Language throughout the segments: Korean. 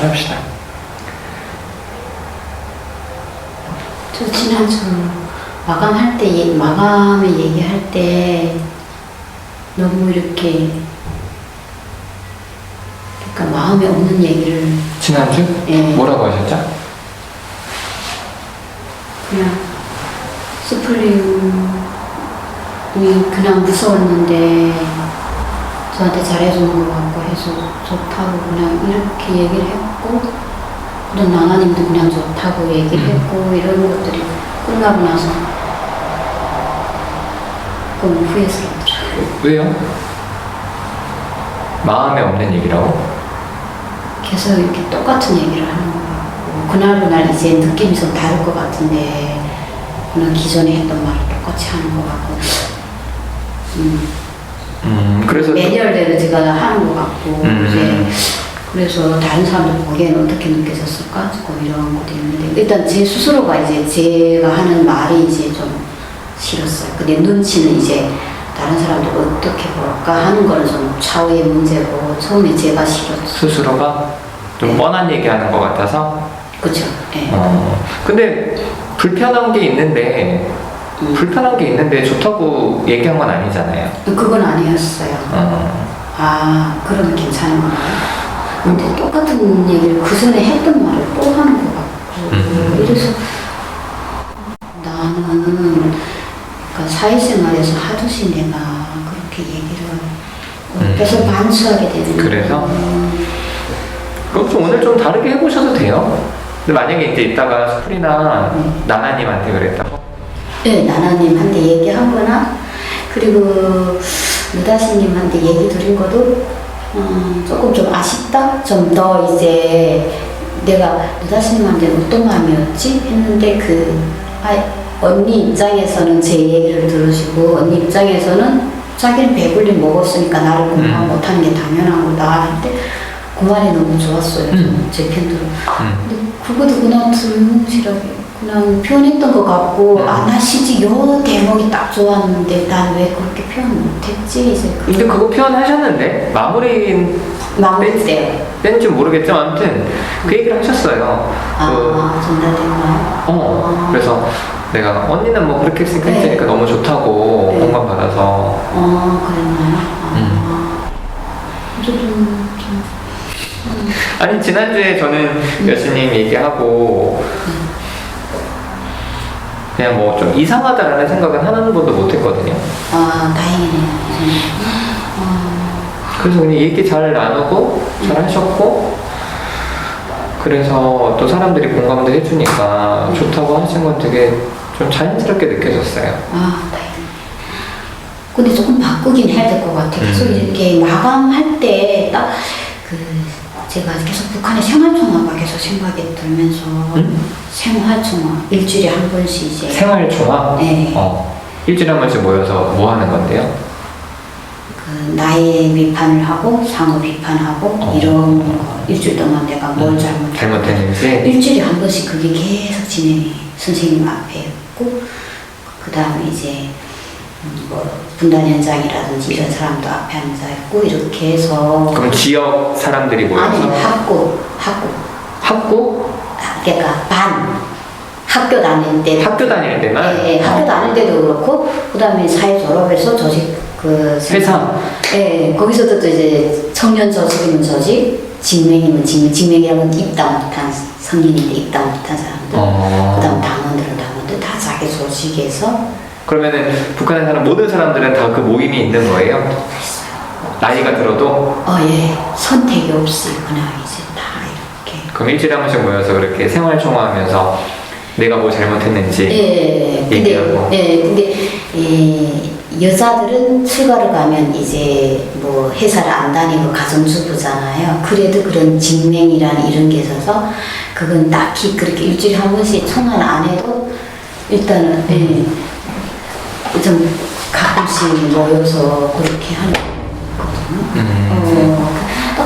시작합시다. 저 지난주 마감에 얘기할 때 너무 이렇게 그러니까 마음에 없는 얘기를 지난주? 예. 뭐라고 하셨죠? 그냥 스플링이 그냥 무서웠는데 저한테 잘해주는 것 같고 해서 좋다고 그냥 이렇게 얘기를 했고 그런 나나님도 그냥 좋다고 얘기를 했고 이런 것들이 끝나고 나서 조금 후회스럽더라고요. 왜요? 마음에 없는 얘기라고? 계속 이렇게 똑같은 얘기를 하는 것 같고 그날 이제 느낌이 좀 다를 것 같은데 그냥 기존에 했던 말을 똑같이 하는 것 같고 그래서 매년대로 제가 하는 것 같고 이제 그래서 다른 사람들 보기에는 어떻게 느껴졌을까? 조금 이런 것도 있는데 일단 제 스스로가 이제 제가 하는 말이 이제 좀 싫었어요. 근데 눈치는 이제 다른 사람들 어떻게 볼까 하는 거는 좀 차후의 문제고 처음에 제가 싫었어요. 스스로가 좀 네. 뻔한 얘기하는 것 같아서? 그렇죠. 네. 근데 불편한 게 있는데 좋다고 얘기한 건 아니잖아요. 그건 아니었어요. 아, 그러면 괜찮은 건가요? 근데 똑같은 얘기를 그 전에 했던 말을 또 하는 것 같고 이래서 나는 그러니까 사회생활에서 하듯이 내가 그렇게 얘기를 계속 반수하게 되는 그래서? 그럼 좀 오늘 좀 다르게 해보셔도 돼요. 근데 만약에 이제 이따가 스프리나 나나님한테 그랬다고? 네, 나나님한테 얘기한 거나 그리고 느다시님한테 얘기 드린 것도 조금 좀 아쉽다? 좀 더 이제 내가 느다시님한테 어떤 마음이었지? 했는데 언니 입장에서는 제 얘기를 들으시고 언니 입장에서는 자기는 배불리 먹었으니까 나를 공감 못하는 게 당연한 거다 할때 그 말이 너무 좋았어요. 제 편들은. 근데 그것도 그냥 들으시라고 그냥 표현했던 것 같고 나 시지 요 대목이 딱 좋았는데 난 왜 그렇게 표현 못했지? 이제 근데 그거 표현하셨는데 마무리 때요. 뺀지 모르겠지만 아무튼 그 얘기를 하셨어요. 전달됐나요? 그래서 내가 언니는 뭐 그렇게 했으니까 네. 했으니까 너무 좋다고 네. 공감받아서 그랬나요? 아니 지난주에 저는 여수님 얘기하고 그냥 뭐 좀 이상하다라는 생각은 하나는 번도 못했거든요. 다행이네요. 그래서 그냥 얘기 잘 나누고 잘 하셨고 그래서 또 사람들이 공감도 해주니까 좋다고 하신 건 되게 좀 자연스럽게 느껴졌어요. 다행이네요. 근데 조금 바꾸긴 해야 될 것 같아요. 계속 이렇게 마감할 때 딱 제가 계속 북한의 생활총화가 계속 생각이 들면서 생활총화 일주일에 한 번씩 이제 생활총화? 네. 일주일에 한 번씩 모여서 뭐 하는 건데요? 나의 비판을 하고 상호 비판하고 이런 거 일주일 동안 내가 뭘 잘못했는지 일주일에 한 번씩 그게 계속 진행이 선생님 앞에 있고 그 다음에 이제 분단 현장이라든지 이런 사람도 앞에 앉아있고 이렇게 해서 그럼 지역 사람들이 모여서? 아니 학교 그러니까 학교 다닐 때만? 네, 학교 다닐 때도 그렇고 그 다음에 사회 졸업해서 조직 회사? 네, 거기서도 또 이제 청년 조직이면 조직 직맹이면 직맹이라면 입당 못한 성인인데 입당 못한 사람들 그 다음 당원들 다 자기 조직에서 그러면은 북한에 사는 모든 사람들은 다 그 모임이 있는 거예요? 나이가 들어도? 예. 선택이 없이 그냥 이제 다 이렇게. 그럼 일주일에 한 번씩 모여서 그렇게 생활총화하면서 내가 뭐 잘못했는지 얘기하고. 근데 여자들은 휴가를 가면 이제 뭐 회사를 안 다니고 가정주부잖아요. 그래도 그런 직맹이라는 이런 게 있어서 그건 딱히 그렇게 일주일에 한 번씩 총화를 안 해도 일단은 좀 가끔씩 모여서 그렇게 하는 거거든요.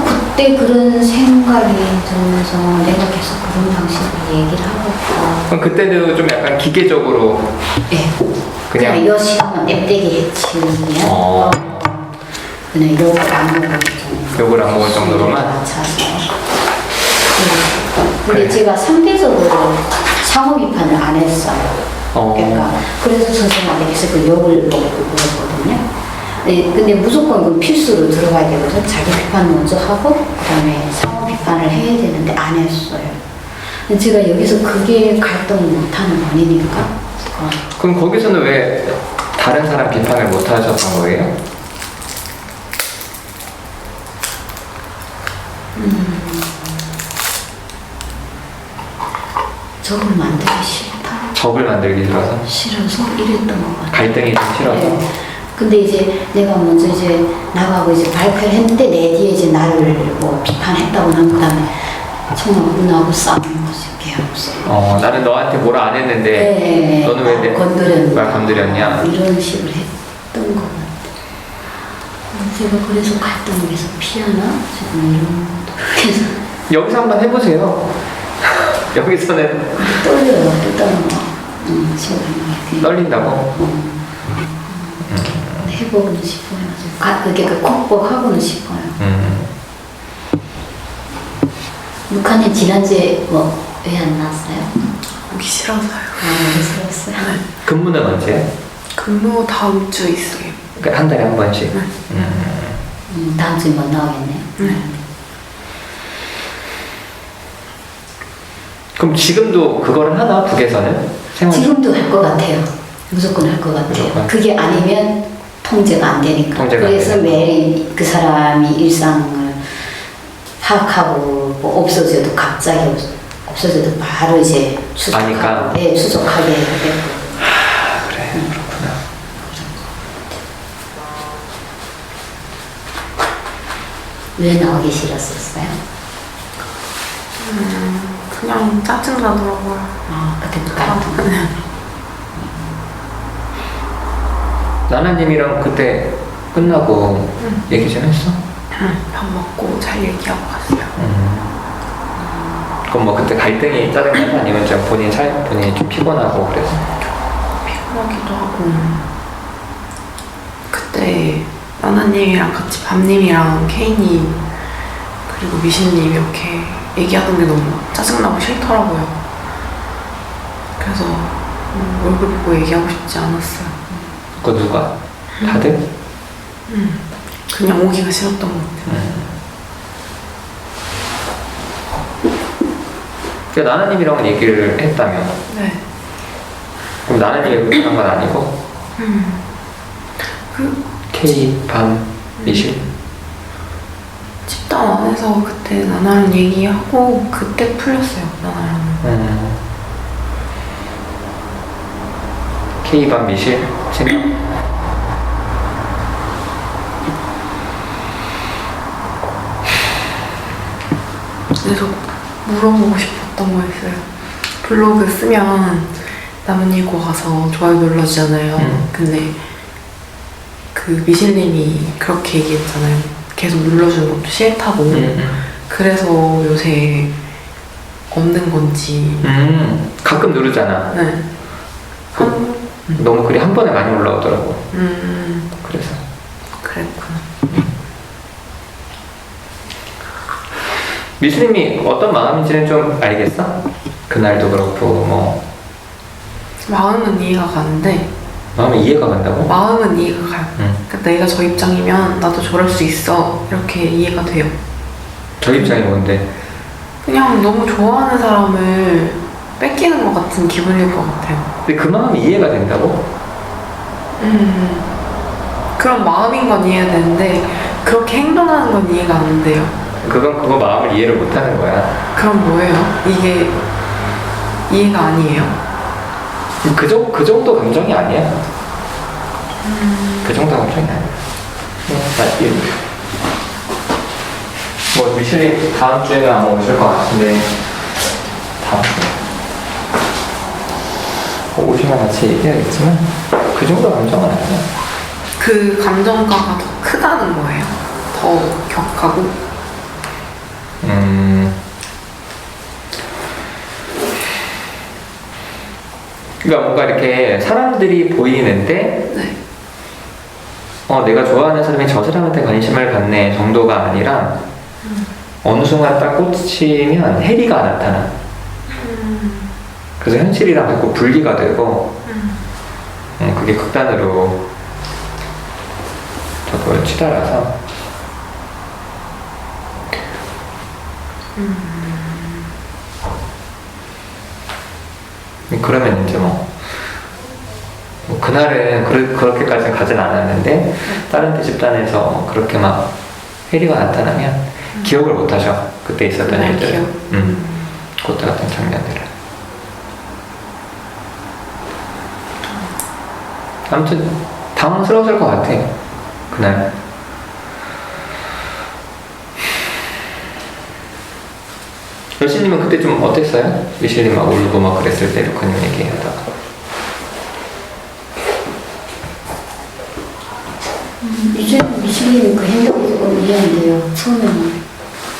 그때 그런 생각이 들면서 내가 계속 그런 방식으로 얘기를 하고 있다. 그럼 그때도 좀 약간 기계적으로 그냥 이 시간만 냅대기 했지. 그냥 욕을 안 먹을 정도. 욕을 안 먹을 정도로만? 맞춰서. 근데 그래. 제가 상대적으로 상호 비판을 안 했어요. 그러니까 그래서 선생님한테 계속 그 욕을 먹고 그랬거든요. 네, 근데 무조건 그 필수로 들어가야 되거든. 자기 비판 먼저 하고 그다음에 상호 비판을 해야 되는데 안 했어요. 근데 제가 여기서 그게 갈등을 못하는 원인일까? 그럼 거기서는 왜 다른 사람 비판을 못 하셨던 거예요? 적을 만들기 싫다. 적을 만들기 싫어서? 싫어서 이랬던 것 같아요. 갈등이 좀 싫어서? 네. 근데 이제 내가 먼저 이제 나가고 이제 발표를 했는데 내 뒤에 이제 나를 뭐 비판했다고 한 그다음에 정말 나하고 싸우는 거지. 걔하고 나는 너한테 뭐라 안 했는데 네, 너는 왜 내 건드렸냐. 말 건드렸냐? 이런 식으로 했던 것 같아요. 제가 그래서 갈등을 계속 피하나? 지금 이런 것도 그래서 여기서 한번 해보세요. 여기서는 떨려요. 일단은 지금 이렇게 떨린다고? 해보고는 싶어요. 그게 극복하고는 싶어요. 루카님 지난주에 뭐 왜 안 나왔어요? 오기 싫어서요. 아, 왜 싫었어요? 근무는 언제? 근무 다음 주 있어요. 그러니까 한 달에 한 번씩? 다음 주에 못 나오겠네요. 그럼 지금도 그거를 하나? 북에서는? 생활 지금도 할 것 같아요. 무조건 할 것 같아요. 무조건. 그게 아니면 통제가 안 되니까. 통제가 안 그래서 되니까. 매일 그 사람이 일상을 파악하고 뭐 없어져도 갑자기 없어져도 바로 이제 아니까. 네, 추적하게 되고. 그래, 그렇구나. 왜 나오기 싫었었어요? 그냥 짜증나더라고요. 아, 그때부터 나나님이랑 그때 끝나고 얘기 좀 했어? 밥 먹고 잘 얘기하고 갔어요. 그럼 뭐 그때 갈등이 짜증나서 아니면 좀 본인이 좀 피곤하고 그래서? 피곤하기도 하고. 그때 나나님이랑 같이 밤님이랑 케이님 그리고 미신님 이렇게 얘기하는 게 너무 짜증나고 싫더라고요. 그래서 얼굴 보고 얘기하고 싶지 않았어요. 그 누가? 다들? 그냥 오기가 싫었던 것 같아요. 그러니까 나나님이랑은 얘기를 했다며? 네. 그럼 나나님이 그렇게 건 아니고? K, 밤, 미실? 집단 안에서 그때 나나랑 얘기하고 그때 풀렸어요. 나나랑. K, 밤, 미실? 생각? 그래서 물어보고 싶었던 거 있어요. 블로그 쓰면 나뭇잎고 가서 좋아요 눌러주잖아요. 근데 그 미실님이 그렇게 얘기했잖아요. 계속 눌러주는 것도 싫다고. 그래서 요새 없는 건지. 가끔 누르잖아. 네. 너무 글이 한 번에 많이 올라오더라고. 그래서. 그랬구나. 미수님이 어떤 마음인지는 좀 알겠어? 그날도 그렇고 뭐 마음은 이해가 가는데 마음이 이해가 간다고? 마음은 이해가 가요. 그러니까 내가 저 입장이면 나도 저럴 수 있어 이렇게 이해가 돼요. 저 입장이 뭔데? 그냥 너무 좋아하는 사람을 뺏기는 것 같은 기분일 것 같아요. 근데 그 마음이 이해가 된다고? 그런 마음인 건 이해가 되는데 그렇게 행동하는 건 이해가 안 돼요. 그거 마음을 이해를 못하는 거야. 그럼 뭐예요? 이게 이해가 아니에요? 그 정도 감정이 아니야. 그 정도 감정이 아니야. 뭐 미슐리 다음 주에는 아마 오실 것 같은데 다음 주에 오시면 같이 얘기해야겠지만 그 정도 감정은 아니야. 그 감정가가 더 크다는 거예요. 더 격하고. 그러니까 뭔가 이렇게 사람들이 보이는데 네. 내가 좋아하는 사람이 저 사람한테 관심을 갖네 정도가 아니라 어느 순간 딱 꽂히면 해리가 나타나. 그래서 현실이랑 자꾸 분리가 되고 그게 극단으로 자꾸 치달아서 그러면 이제 뭐 그날은 그렇게까지 가진 않았는데 다른 집단에서 그렇게 막 해리가 나타나면 기억을 못 하셔. 그때 있었던 일들을. 그때 같은 장면들을. 아무튼 당황스러웠을 것 같아. 그날. 여신님은 그때 좀 어땠어요? 미실님 막 울고 막 그랬을 때 루카님 얘기하다가. 이제 미실님 그 행동이 조금 이해한대요. 처음에는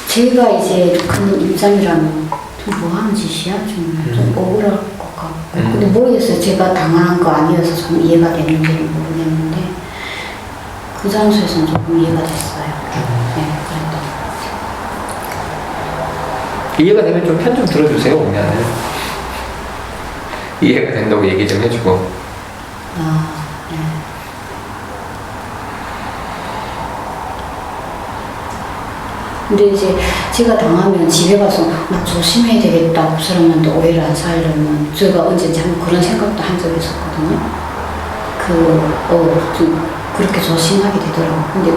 제가 이제 루카님 입장이라면 좀 뭐하는 짓이야? 좀 억울할 것 같고 근데 모르겠어요. 제가 당한 거 아니어서 좀 이해가 되는지는 모르겠는데 그 장소에서는 조금 이해가 됐어요. 네, 그랬던 것 같아요. 이해가 되면 좀 편 좀 들어주세요. 오면은 이해가 된다고 얘기 좀 해주고. 아, 네. 근데 이제 제가 당하면 집에 가서 조심해야 되겠다. 그 사람한테 오해를 안 사려면 제가 언제인지 한번 그런 생각도 한 적이 있었거든요. 좀 그렇게 조심하게 되더라고요. 근데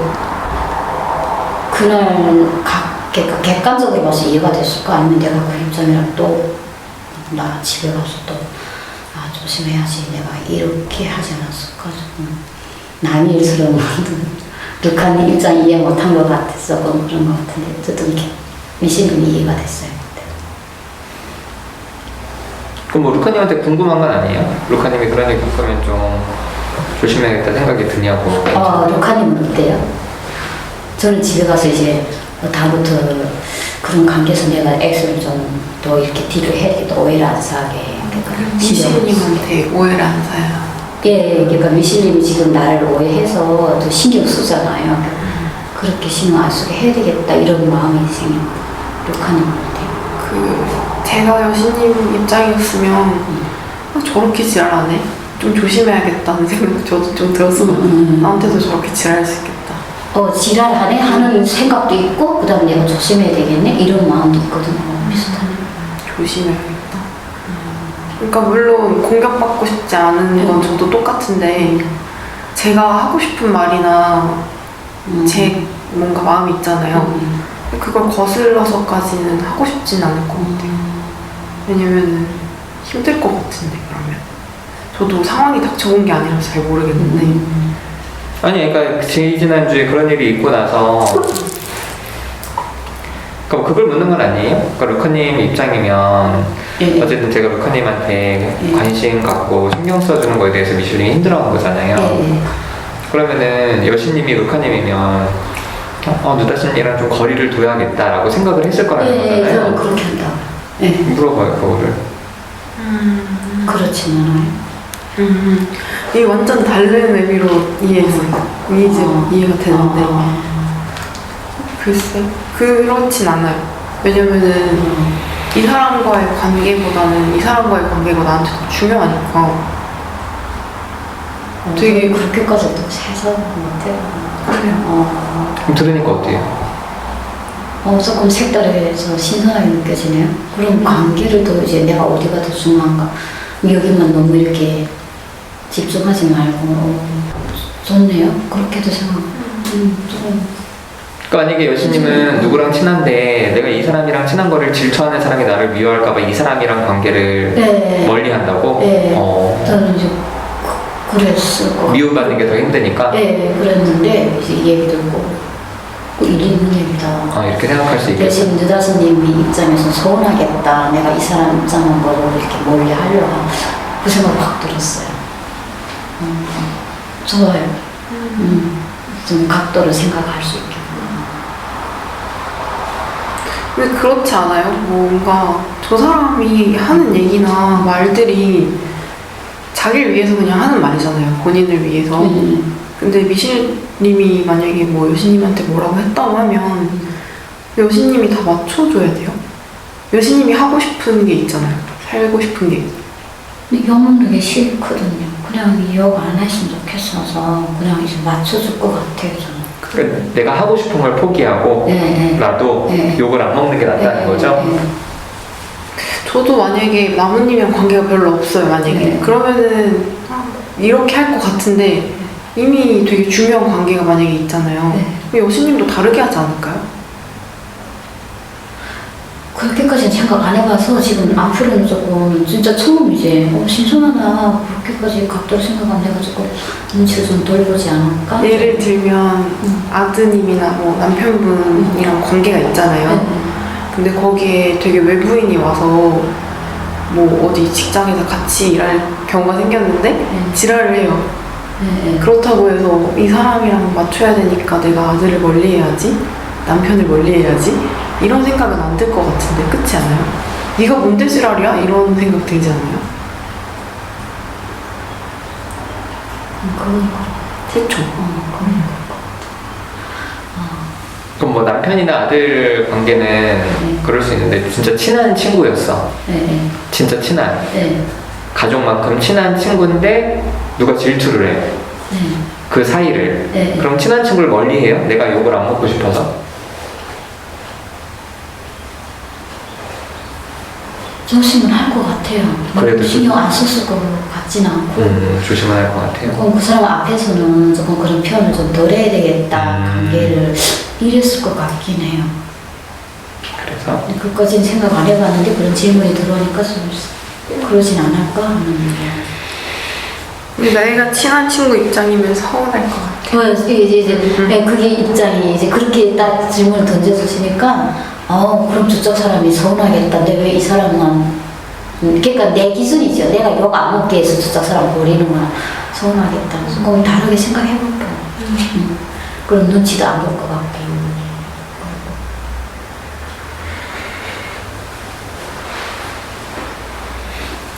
그날 객관적으로 봐서 이해가 됐을까? 아니면 내가 그 입장이랑 또 나 집에 가서 또 조심해야지 내가 이렇게 하지 않았을까? 조금 남의 일스러운 루카님 입장 이해 못한 것 같아서 그런 것 같은데 어쨌든 미신님이 이해가 됐어요. 그럼 뭐 루카님한테 궁금한 건 아니에요? 루카님이 그런 일 겪으면 좀 조심해야겠다 생각이 드냐고. 루카님은 어때요? 저는 집에 가서 이제 다음부터 그런 관계에서 내가 액수를 좀 더 이렇게 딜을 해야겠다. 오해를 안 사게. 미실님한테 오해를 안 사요. 예, 그러니까 미실님이 지금 나를 오해해서 더 신경 쓰잖아요. 그렇게 신경 안 쓰게 해야 되겠다 이런 마음이 생긴 루카님한테. 제가 여신님 입장이었으면 저렇게 지랄하네? 좀 조심해야겠다는 생각 저도 좀 들었어요. 나한테도 저렇게 지랄할 수 있겠다. 지랄하네 하는 생각도 있고 그다음에 내가 조심해야 되겠네 이런 마음도 있거든요. 비슷하네. 조심해야겠다. 그러니까 물론 공격받고 싶지 않은 건 저도 똑같은데 제가 하고 싶은 말이나 제 뭔가 마음이 있잖아요. 그걸 거슬러서까지는 하고 싶진 않을 것 같아요. 왜냐면은 힘들 것 같은데 그러면 저도 상황이 닥쳐온 게 아니라서 잘 모르겠는데 아니 그러니까 지난주에 그런 일이 있고 나서 그러니까 그걸 묻는 건 아니에요? 그러니까 루카님 입장이면 예. 어쨌든 제가 루카님한테 관심 갖고 신경 써주는 거에 대해서 미실님이 힘들어한 거잖아요. 예. 그러면은 여신님이 루카님이면 누다씨랑 좀 거리를 둬야겠다라고 생각을 했을 거라는 거잖아요. 저는 그렇게 한다. 예. 물어봐요 그거를. 그렇진 않아요. 이게 완전 다른 의미로 이해가 되는데 글쎄 그렇진 않아요. 왜냐면은 이 사람과의 관계보다는 이 사람과의 관계가 나한테 더 중요하니까 되게 그렇게까지 또 세서 못해요. 그래요. 그럼 들으니까 어때요? 조금 색다르게서 신선하게 느껴지네요. 그럼 관계를 더 이제 내가 어디가 더 중요한가? 여기만 너무 이렇게 집중하지 말고 좋네요. 그렇게도 생각하고 조금. 그러니까 만약에 여신님은 누구랑 친한데 내가 이 사람이랑 친한 거를 질투하는 사람이 나를 미워할까봐 이 사람이랑 관계를 멀리한다고? 네. 저는 이제 그랬을 거. 미움받는 게 더 힘드니까? 네, 그랬는데 이제 이 얘기 듣고 일이 있는 얘기다. 이렇게 생각할 수 있겠다. 대신 느다스님이 입장에서 서운하겠다. 내가 이 사람 입장으로 이렇게 멀리 하려고 그 생각 확 들었어요. 좋아요. 좀 각도를 생각할 수 있게. 근데 그렇지 않아요? 뭔가 저 사람이 하는 얘기나 말들이 자기를 위해서 그냥 하는 말이잖아요. 본인을 위해서. 근데 미실님이 만약에 뭐 여신님한테 뭐라고 했다고 하면 여신님이 다 맞춰줘야 돼요? 여신님이 하고 싶은 게 있잖아요. 살고 싶은 게. 근데 욕먹는 게 싫거든요. 그냥 욕 안 했으면 좋겠어서 그냥 이제 맞춰줄 것 같아요, 저는. 그러니까 내가 하고 싶은 걸 포기하고 네. 나도 네. 욕을 안 먹는 게 낫다는 거죠? 네. 저도 만약에 나무님이랑 관계가 별로 없어요, 만약에. 네. 그러면은 이렇게 할 것 같은데 이미 되게 중요한 관계가 만약에 있잖아요. 네. 그럼 여신님도 다르게 하지 않을까요? 그렇게까지는 생각 안 해봐서 지금 앞으로는 조금 진짜 처음 이제 신선하다 그렇게까지 각도로 생각 안 해가지고 눈치를 좀 돌보지 않을까? 예를 들면 아드님이나 뭐 남편분이랑 관계가 있잖아요. 네. 근데 거기에 되게 외부인이 와서 뭐 어디 직장에서 같이 일할 경우가 생겼는데 네. 지랄을 해요. 네. 그렇다고 해서 이 사람이랑 맞춰야 되니까 내가 아들을 멀리해야지, 남편을 멀리해야지 이런 생각은 안 들 것 같은데 그렇지 않아요? 네가 뭔데 지랄이야? 이런 생각 들지 않아요? 그건 그렇죠. 그건 그럼 뭐 남편이나 아들 관계는 그럴 수 있는데 진짜 친한 친구였어. 네. 진짜 친한. 네. 가족만큼 친한 친구인데 누가 질투를 해. 네. 그 사이를. 네. 그럼 친한 친구를 멀리해요? 내가 욕을 안 먹고 싶어서? 조심은 할 것 같아요. 그래도 신경 안 썼을 것 같진 않고. 조심은 할 것 같아요. 조금 그 사람 앞에서는 조금 그런 표현을 좀 덜 해야 되겠다. 관계를 이랬을 것 같긴 해요. 그래서? 그것까지는 생각 안 해봤는데 그런 질문이 들어오니까 좀 그러진 않을까 하는. 근데 내가 친한 친구 입장이면 서운할 것 같아. 이제 네, 그게 입장이 이제 그렇게 딱 질문을 던져주시니까 그럼 저쪽 사람이 서운하겠다. 근데 왜 이 사람은 그러니까 내 기준이죠. 내가 욕 안 먹게 해서 저쪽 사람 버리는 건 서운하겠다. 그래서 그럼 다르게 생각해볼게요. 그럼 눈치도 안 볼 것 같고.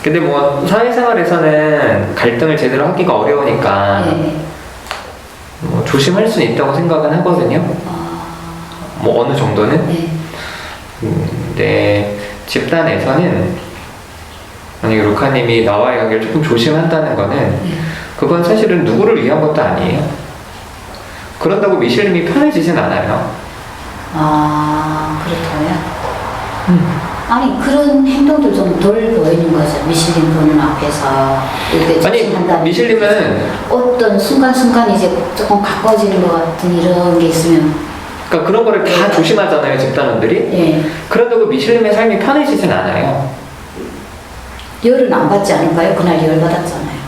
근데 뭐 사회생활에서는 갈등을 제대로 하기가 어려우니까 네. 뭐 조심할 수는 있다고 생각은 하거든요. 뭐 어느 정도는. 네. 근데 집단에서는 만약에 루카님이 나와의 관계를 조금 조심한다는 거는 네. 그건 사실은 누구를 위한 것도 아니에요. 그런다고 미실님이 편해지진 않아요. 그렇다면? 아니, 그런 행동도 좀 덜 보이는 거죠. 미실린 보는 앞에서. 이렇게 아니 조심한다는 미실님은 어떤 순간순간 이제 조금 가까워지는 것 같은 이런 게 있으면. 그러니까 그런 거를 다 조심하잖아요, 집단원들이. 예. 그런다고 미실님의 삶이 편해지진 않아요. 열은 안 받지 않을까요? 그날 열 받았잖아요.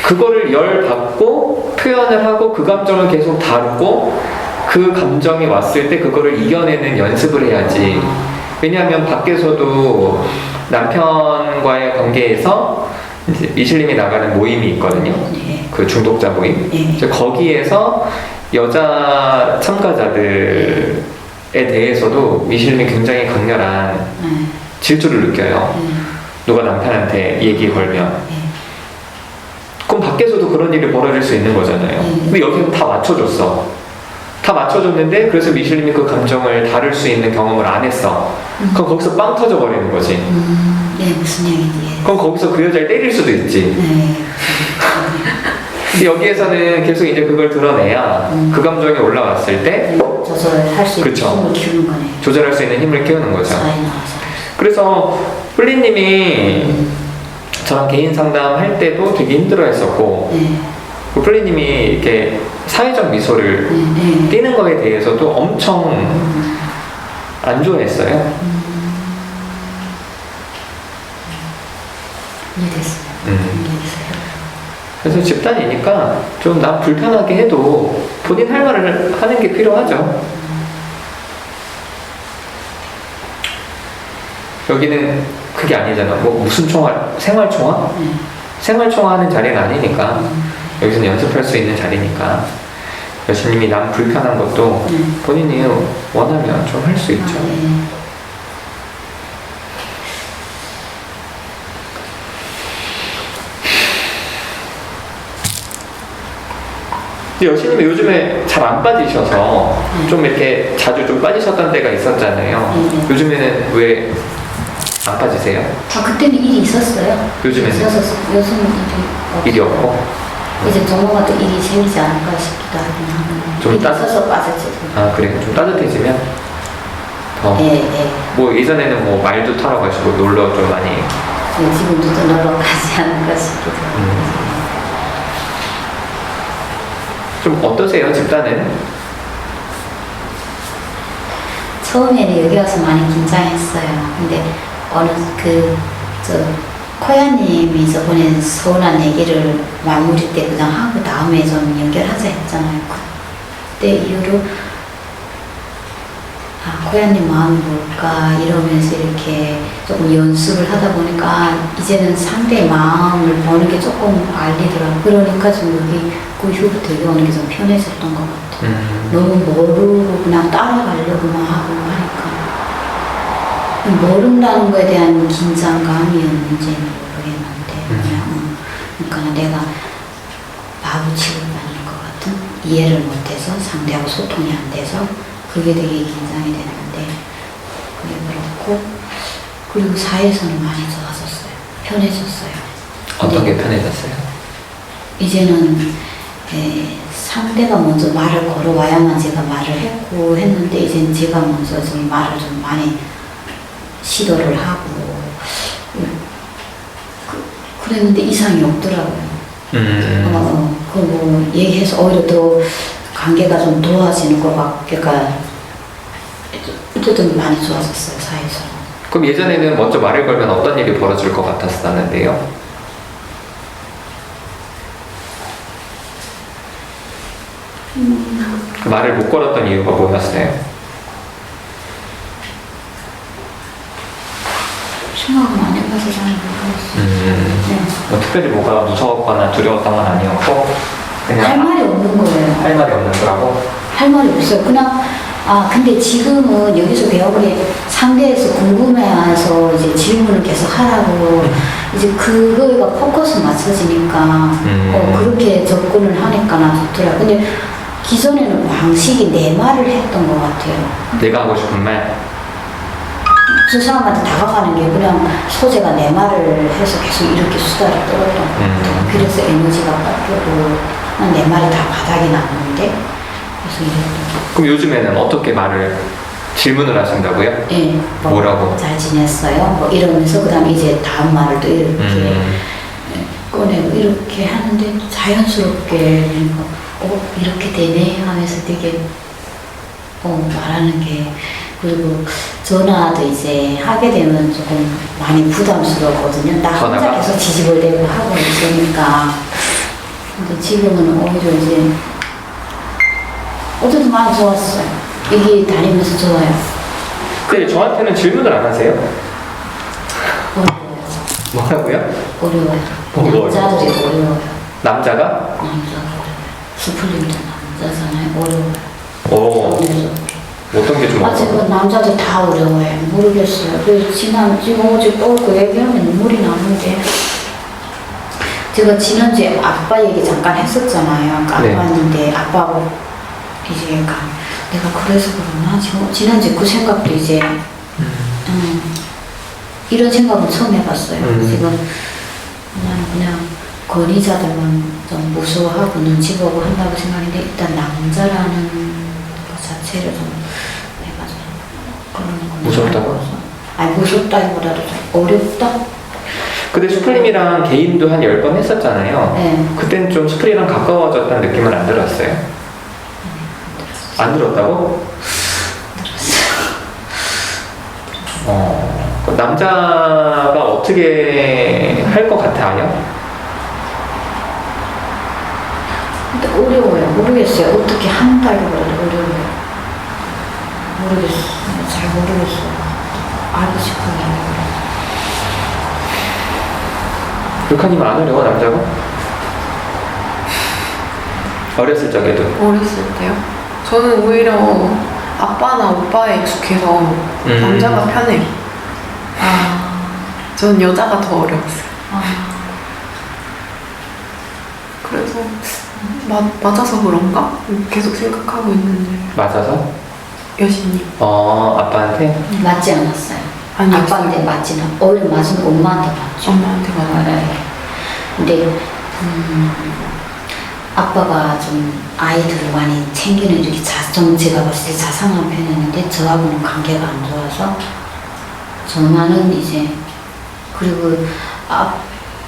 그거를 열 받고 표현을 하고 그 감정을 계속 다루고 그 감정이 왔을 때 그거를 이겨내는 연습을 해야지. 왜냐하면 밖에서도 남편과의 관계에서 이제 미실님이 나가는 모임이 있거든요. 예. 그 중독자 모임. 예. 이제 거기에서 여자 참가자들에 대해서도 미실님이 굉장히 강렬한 예. 질투를 느껴요. 누가 남편한테 얘기 걸면. 예. 그럼 밖에서도 그런 일이 벌어질 수 있는 거잖아요. 근데 여기는 다 맞춰줬어. 다 맞춰줬는데 그래서 미실님이 그 감정을 다룰 수 있는 경험을 안 했어. 그럼 거기서 빵 터져 버리는 거지. 네, 무슨 얘기인지. 그럼 거기서 그 여자를 때릴 수도 있지. 네. 근데 여기에서는 계속 이제 그걸 드러내야 그 감정이 올라왔을 때 조절할 수 있는 그쵸. 힘을 키우는 거네요. 조절할 수 있는 힘을 키우는 거죠. 사회 나와서. 그래서 플리님이 저랑 개인 상담할 때도 되게 힘들어 했었고 네. 그 플리님이 이렇게 사회적 미소를 네. 띄는 거에 대해서도 엄청 안 좋아했어요. 이해됐어요. 이해됐어요. 그래서 집단이니까 좀 나 불편하게 해도 본인 할 말을 하는 게 필요하죠. 여기는 그게 아니잖아. 뭐 무슨 총화? 생활총화? 생활총화하는 자리는 아니니까 여기서는 연습할 수 있는 자리니까 여신님이 남 불편한 것도 본인이 원하면 좀 할 수 있죠. 근데 여신님이 요즘에 잘 안 빠지셔서 좀 이렇게 자주 좀 빠지셨던 때가 있었잖아요. 네. 요즘에는 왜 안 빠지세요? 그때는 일이 있었어요. 요즘에는? 있었어요. 요즘은 일이 없고? 이제 동호가 또 일이 생기지 않을까 싶기도 하고. 좀 일이 따뜻- 있어서 빠졌지. 아, 그래요? 좀 따뜻해지면 더. 예, 예. 뭐 예전에는 뭐 말도 타러 가시고 놀러 좀 많이. 예, 지금도 또 놀러 가지 않을까 싶기도 하고. 좀 어떠세요, 집단은? 처음에는 여기 와서 많이 긴장했어요. 근데 어느 코야님이 저번에 서운한 얘기를 마무리 때 그냥 하고 다음에 좀 연결하자 했잖아요. 그때 이후로 코야님 마음이 뭘까 이러면서 이렇게 조금 연습을 하다 보니까 이제는 상대의 마음을 보는 게 조금 알리더라고요. 그러니까 좀 여기 그 이후부터 여기 오는 게 좀 편해졌던 것 같아요. 너무 모르고 그냥 따라가려고만 하고 하니까 모른다는 거에 대한 긴장감이었는지는 모르겠는데 그러니까 내가 바보 취급받는 것 같은 이해를 못해서 상대하고 소통이 안 돼서 그게 되게 긴장이 되는데 그게 그렇고 그리고 사회에서는 많이 좋아졌어요. 편해졌어요. 어떤 게 편해졌어요? 이제는 상대가 먼저 말을 걸어와야만 제가 말을 했고 했는데 이제는 제가 먼저 좀 말을 좀 많이 시도를 하고 그랬는데 이상이 없더라고요. 그거 얘기해서 오히려 더 관계가 좀 도와지는 것 같기가 어쨌든 많이 좋아졌어요, 사이에서. 그럼 예전에는 먼저 말을 걸면 어떤 일이 벌어질 것 같았었는데요? 그 말을 못 걸었던 이유가 뭐였어요? 생각은 안 해봐서 잘 모르겠어요. 네. 뭐 특별히 뭐가 무서웠거나 두려웠던 건 아니었고 그냥 할 말이 없는 거예요. 할 말이 없는 거라고? 할 말이 없어요. 그냥 근데 지금은 여기서 배운 게 상대에서 궁금해해서 이제 질문을 계속 하라고 이제 그거가 포커스 맞춰지니까 그렇게 접근을 하니까 나 좋더라고요. 근데 기존에는 방식이 내 말을 했던 것 같아요. 내가 하고 싶은 말? 저 사람한테 다가가는 게 그냥 소재가 내 말을 해서 계속 이렇게 수다를 떨었던 것 같아요. 그래서 에너지가 바뀌고 내 말이 다 바닥에 남는데 그래서 이랬던 그럼 요즘에는 어떻게 말을 질문을 하신다고요? 예, 뭐라고? 잘 지냈어요? 뭐 이러면서 그 다음에 이제 다음 말을 또 이렇게 꺼내고 이렇게 하는데 자연스럽게 이렇게 되네 하면서 되게 말하는 게 그리고 전화도 이제 하게 되면 조금 많이 부담스러웠거든요. 나 혼자 전화가? 계속 지지볼대고 하고 있으니까 근데 지금은 오히려 이제 어쨌든 많이 좋았어요. 여기 다니면서 좋아요. 근데 저한테는 질문을 안 하세요? 어려워요. 뭐라고요? 어려워요. 어려워요. 남자들이 어려워요. 남자가? 남자가 어려워요. 스플링도 남자잖아요. 어려워요. 오, 그래서 어떤 게 좀 어려워요? 지금 남자들 다 어려워요. 모르겠어요. 그래서 지금 어제 또 그 얘기하면 눈물이 나는데 제가 지난주에 아빠 얘기 잠깐 했었잖아요. 아까 네. 아빠인데 아빠하고 이제 내가 그래서 그러나 지난주에 그 생각도 이제 이런 생각은 처음 해봤어요. 지금 그냥 권위자들만 좀 무서워하고 눈치 보고 한다고 생각했는데 일단 남자라는 것 자체를 좀 내가 좀 그러는 거 무섭다고? 아니 무섭다기보다도 좀 어렵다? 근데 수플림이랑 개인도 한 10번 했었잖아요. 네. 그땐 좀 수플림이랑 가까워졌다는 느낌은 안 들었어요? 안 들었다고? 그 남자가 어떻게 할 것 같아요? 근데 어려워요. 모르겠어요. 어떻게 한다기보다도 어려워요. 모르겠어요. 잘 모르겠어요. 알고 싶어요. 루카님 안 어려워, 남자가? 어렸을 적에도. 어렸을 때요? 저는 오히려 아빠나 오빠에 익숙해서 남자가 편해요. 전 여자가 더 어려웠어요. 그래서 그래서 맞아서 그런가? 계속 생각하고 있는데. 맞아서? 여신님. 아빠한테? 맞지 않았어요. 아니, 아빠한테 맞지는 오히려 맞은 거 엄마한테 맞죠. 엄마한테 맞아요. 네. 근데 아빠가 좀 아이들을 많이 챙기는 이렇게 좀 제가 봤을 때 자상한 편이었는데 저하고는 관계가 안 좋아서 저만은 이제 그리고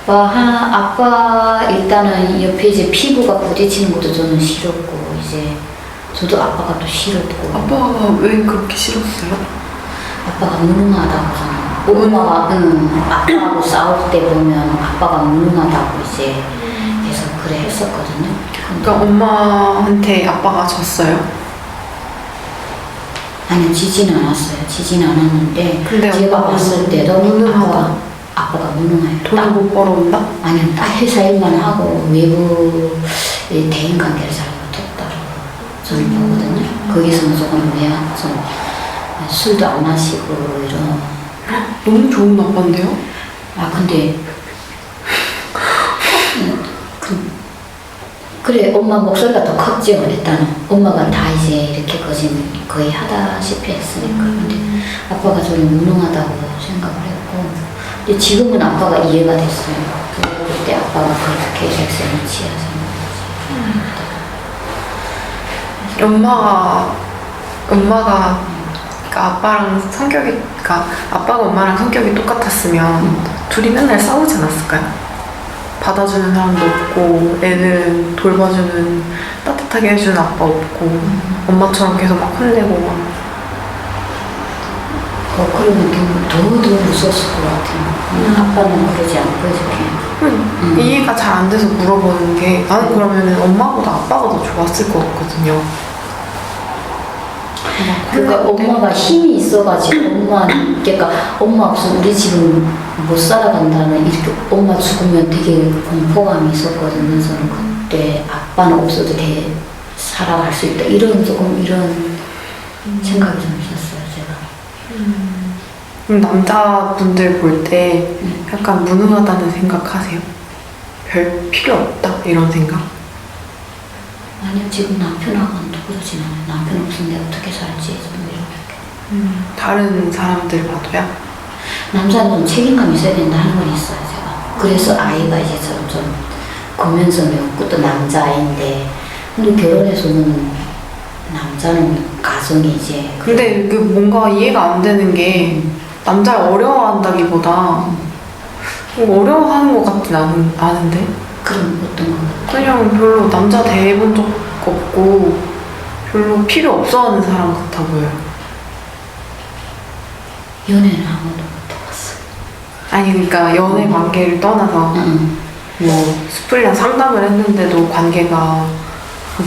아빠 일단은 옆에 이제 피부가 부딪히는 것도 저는 싫었고 이제 저도 아빠가 또 싫었고 아빠가 왜 그렇게 싫었어요? 아빠가 무능하다고 저는 엄마가 아빠하고 싸울 때 보면 아빠가 무능하다고 이제 계속 그래 했었거든요. 그러니까 엄마한테 아빠가 졌어요? 아니 지지는 않았어요. 지지는 않았는데 근데 제가 엄마는 봤을 때도 무능하다. 아빠가 무능해요. 돈을 못 벌어온다? 아니 딱 회사 일만 하고 외부 대인 관계를 잘 못했다고 저는 보거든요. 거기서는 조금 좀 술도 안 마시고 이런. 너무 좋은 아빠인데요? 근데 그래 엄마 목소리가 더 컸죠. 일단은 엄마가 다 이제 이렇게 거의 하다시피 했으니까. 근데 아빠가 좀 무능하다고 생각을 했고 근데 지금은 아빠가 이해가 됐어요. 그때 아빠가 그렇게 렉슨을 취해서 엄마가 그러니까 아빠랑 성격이 그러니까 아빠가 엄마랑 성격이 똑같았으면 둘이 맨날 싸우지 않았을까요? 받아주는 사람도 없고 애는 돌봐주는 따뜻하게 해주는 아빠 없고 엄마처럼 계속 막 혼내고 막 그러면 더 무서웠을 것 같아요. 아빠는 그러지 않고 이렇게 이해가 잘 안 돼서 물어보는 게 나는 그러면 엄마보다 아빠가 더 좋았을 것 같거든요. 그러니까 엄마가 힘이 있어가지고 그러니까 엄마 없으면 우리 집은 못 살아간다는 이렇게 엄마 죽으면 되게 공포감이 있었거든요. 저는 그때 아빠는 없어도 살아갈 수 있다 이런 생각이 좀 있었어요. 제가. 그럼 남자분들 볼 때 약간 무능하다는 생각하세요? 별 필요 없다 이런 생각? 아니요 지금 남편하고는 그러진 않아요. 남편 없으면 내가 어떻게 살지 저는 이렇게. 다른 사람들 봐도요? 남자는 좀 책임감 있어야 된다 하는 건 있어요, 제가. 그래서 아이가 이제 좀 고면성이 없고 또 남자아이인데 근데 결혼해서는 남자는 가정이 이제 근데 그 뭔가 이해가 안 되는 게 남자를 어려워한다기보다 어려워하는 것 같진 않은데 그런 어떤 거 그냥 별로 남자 대해본 적 없고 별로 필요 없어하는 사람 같아 보여요. 연애는 아무도 못 해봤어. 아니 그러니까 연애 관계를 떠나서 뭐 스플이랑 상담을 했는데도 관계가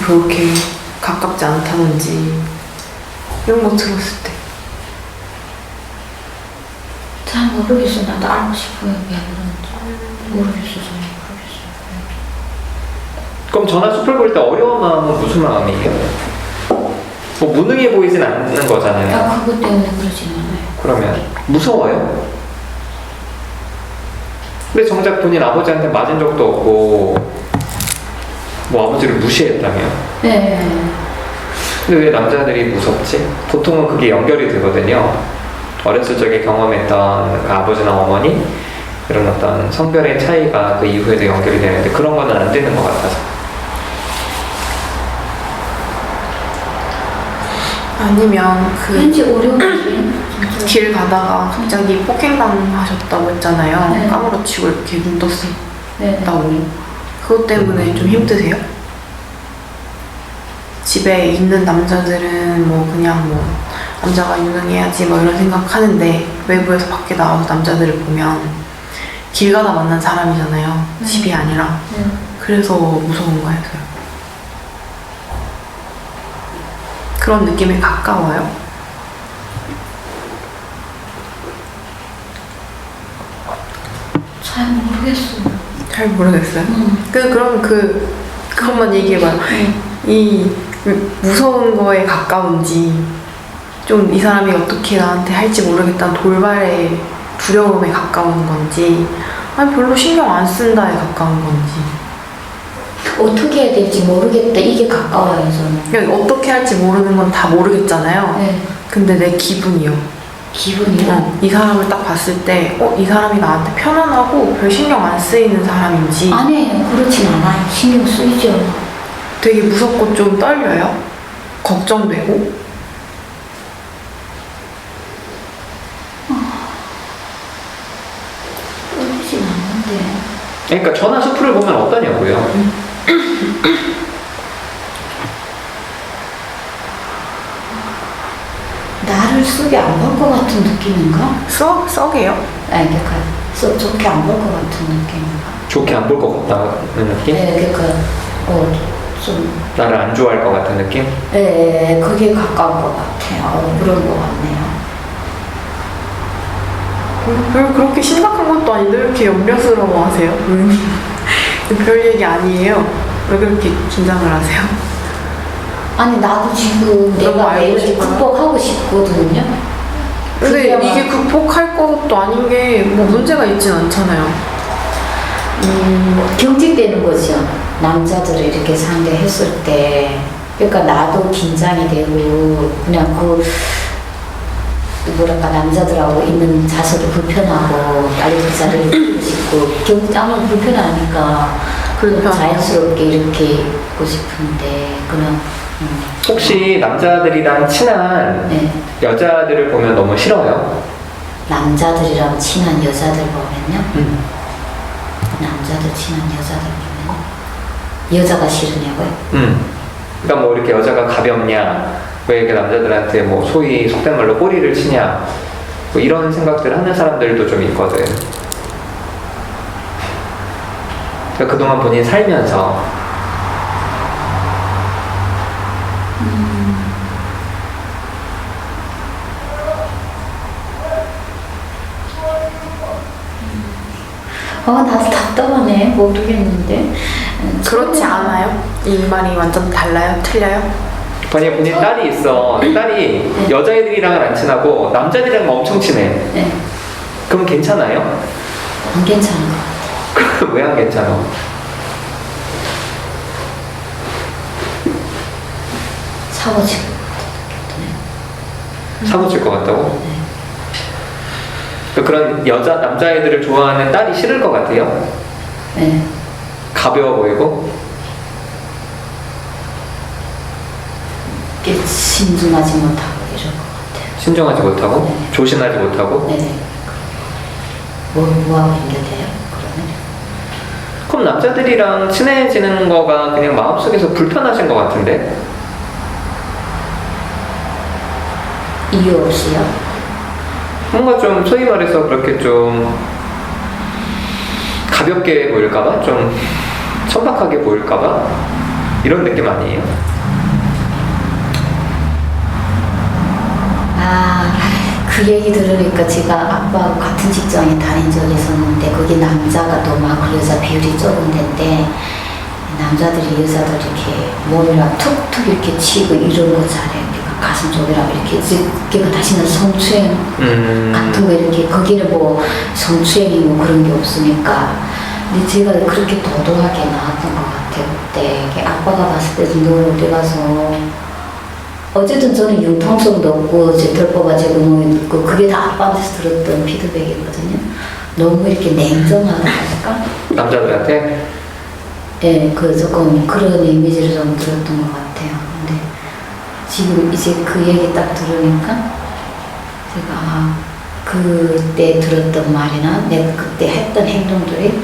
그렇게 가깝지 않다든지 이런 거 들었을 때 잘 모르겠어. 나도 알고 싶어요. 왜 그런지 모르겠어. 저는 모르겠어요. 그럼 전화 숲을 볼 때 어려운 마음은 무슨 마음이에요? 뭐 무능해 보이진 않는 거잖아요. 그것 때문에 그러진 않아요. 그러면 무서워요? 근데 정작 본인 아버지한테 맞은 적도 없고 뭐 아버지를 무시했다며. 네. 근데 왜 남자들이 무섭지? 보통은 그게 연결이 되거든요. 어렸을 적에 경험했던 그 아버지나 어머니 이런 어떤 성별의 차이가 그 이후에도 연결이 되는데 그런 거는 안 되는 것 같아서. 아니면 왠지 어려운지. 길 가다가 갑자기 폭행당하셨다고 했잖아요. 네. 까무러치고 이렇게 눈 떴다고. 네. 그것 때문에 좀 힘드세요? 집에 있는 남자들은 뭐 그냥 뭐 남자가 유능해야지 뭐 이런 생각하는데 외부에서 밖에 나와서 남자들을 보면 길 가다 만난 사람이잖아요. 네. 집이 아니라. 네. 그래서 무서운 거예요. 그런 느낌에 가까워요. 잘 모르겠어요. 잘 모르겠어요. 그럼 그것만 얘기해봐요. 이 무서운 거에 가까운지 좀 이 사람이 어떻게 나한테 할지 모르겠다는 돌발의 두려움에 가까운 건지 아니 별로 신경 안 쓴다에 가까운 건지 어떻게 해야 될지 모르겠다. 이게 가까워요, 저는. 그러니까 어떻게 할지 모르는 건 다 모르겠잖아요. 네. 근데 내 기분이요. 기분이요? 이 사람을 딱 봤을 때, 이 사람이 나한테 편안하고 별 신경 안 쓰이는 사람인지 아니에요. 그렇진 않아요. 신경 쓰이죠. 되게 무섭고 좀 떨려요. 걱정되고. 떨리진 않는데. 그러니까 저나 수프를 보면 어떠냐고요. 나를 썩이 안 볼 것 같은 느낌인가? 썩이에요. 아니, 그러니까 썩 좋게 안 볼 것 같은 느낌인가? 좋게 안 볼 것 같다는 느낌? 네, 그러니까 좀 나를 안 좋아할 것 같은 느낌? 네, 그게 가까운 것 같아요. 그런 것 같네요. 별 그렇게 심각한 것도 아닌데 왜 이렇게 염려스러워 하세요? 별 얘기 아니에요. 왜 그렇게 긴장을 하세요? 아니, 나도 지금 너무 내가 알고 이렇게 싶어요. 극복하고 싶거든요. 근데 그게 아마- 이게 극복할 것도 아닌 게 뭐 문제가 있진 않잖아요. 경직되는 거죠. 남자들을 이렇게 상대했을 때. 그러니까 나도 긴장이 되고, 그냥 뭐랄까, 남자들하고 있는 자세도 불편하고, 빨리 그 자리를 하고 싶고, 아마 불편하니까, 불편. 자연스럽게 이렇게 있고 싶은데, 그냥, 혹시 남자들이랑 친한 네. 여자들을 보면 너무 싫어요? 남자들이랑 친한 여자들 보면요. 음. 남자들 친한 여자들 보면 여자가 싫으냐고요? 그러니까 뭐 이렇게 여자가 가볍냐, 왜 이렇게 남자들한테 뭐 소위 속된 말로 꼬리를 치냐, 뭐 이런 생각들 하는 사람들도 좀 있거든. 그러니까 그동안 본인 살면서 나도 답답하네. 모르겠는데. 그렇지 않아요? 이 말이 완전 달라요? 틀려요? 만약에 본인 딸이 있어. 딸이 네. 여자애들이랑은 안 친하고 남자들이랑 엄청 친해. 네. 그럼 괜찮아요? 안 괜찮은 것 같아요. 그럼 왜 안 괜찮아? 사고 치고. 사고 칠 것 같다고? 네. 그런 남자애들을 좋아하는 딸이 싫을 것 같아요? 네. 가벼워 보이고? 이렇게 신중하지 못하고 이럴 것 같아요. 신중하지 못하고? 네. 조심하지 못하고? 네네. 뭐하고 연결돼요? 그러면? 그럼 남자들이랑 친해지는 거가 그냥 마음속에서 불편하신 것 같은데? 이유 없이요? 뭔가 좀 소위 말해서 그렇게 좀 가볍게 보일까봐? 좀 천박하게 보일까봐? 이런 느낌 아니에요? 그 얘기 들으니까 제가 아빠하고 같은 직장에 다닌 적이 있었는데 거기 남자가 더 많고 여자 비율이 적은 데인데 남자들이 여자들 이렇게 몸이랑 툭툭 이렇게 치고 이런 거 잘해. 그러니까 가슴 쪽이랑 이렇게 그러니까 다시는 성추행 같은 거 이렇게 거기는 뭐 성추행이 뭐 그런 게 없으니까 근데 제가 그렇게 도도하게 나왔던 것 같아요. 그때 이게 아빠가 봤을 때도 너 어디 가서 어쨌든 저는 융통성도 없고 제 덜보가 제구멍이 있고 그게 다 아빠한테서 들었던 피드백이거든요. 너무 이렇게 냉정하다 할까? 남자들한테? 네, 조금 그런 이미지를 좀 들었던 것 같아요. 근데 지금 이제 그 얘기 딱 들으니까 제가 그때 들었던 말이나 내가 그때 했던 행동들이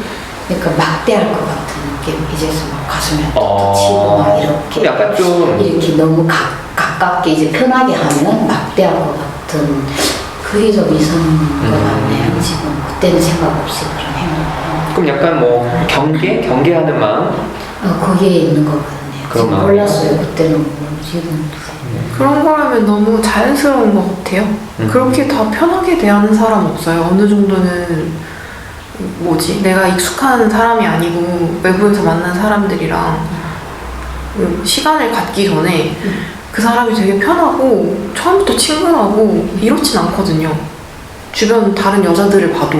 그러니까 막대할 것 같은 느낌. 이제서 막 가슴에 툭툭 치고 막 이렇게 그럼 약간 좀 이렇게 너무 가깝게 이제 편하게 하면 막대할 것 같은 그게 좀 이상한 것 같네요. 지금 그때는 생각 없이 그런 행동을. 그럼 약간 뭐 경계하는 마음? 거기에 있는 것 같네요. 그런 지금 마음이 몰랐어요. 그때는 뭐 지금. 그런 거라면 너무 자연스러운 것 같아요. 그렇게 다 편하게 대하는 사람 없어요. 어느 정도는 내가 익숙한 사람이 아니고 외부에서 만난 사람들이랑 시간을 갖기 전에 그 사람이 되게 편하고 처음부터 친근하고 이렇진 않거든요. 주변 다른 여자들을 봐도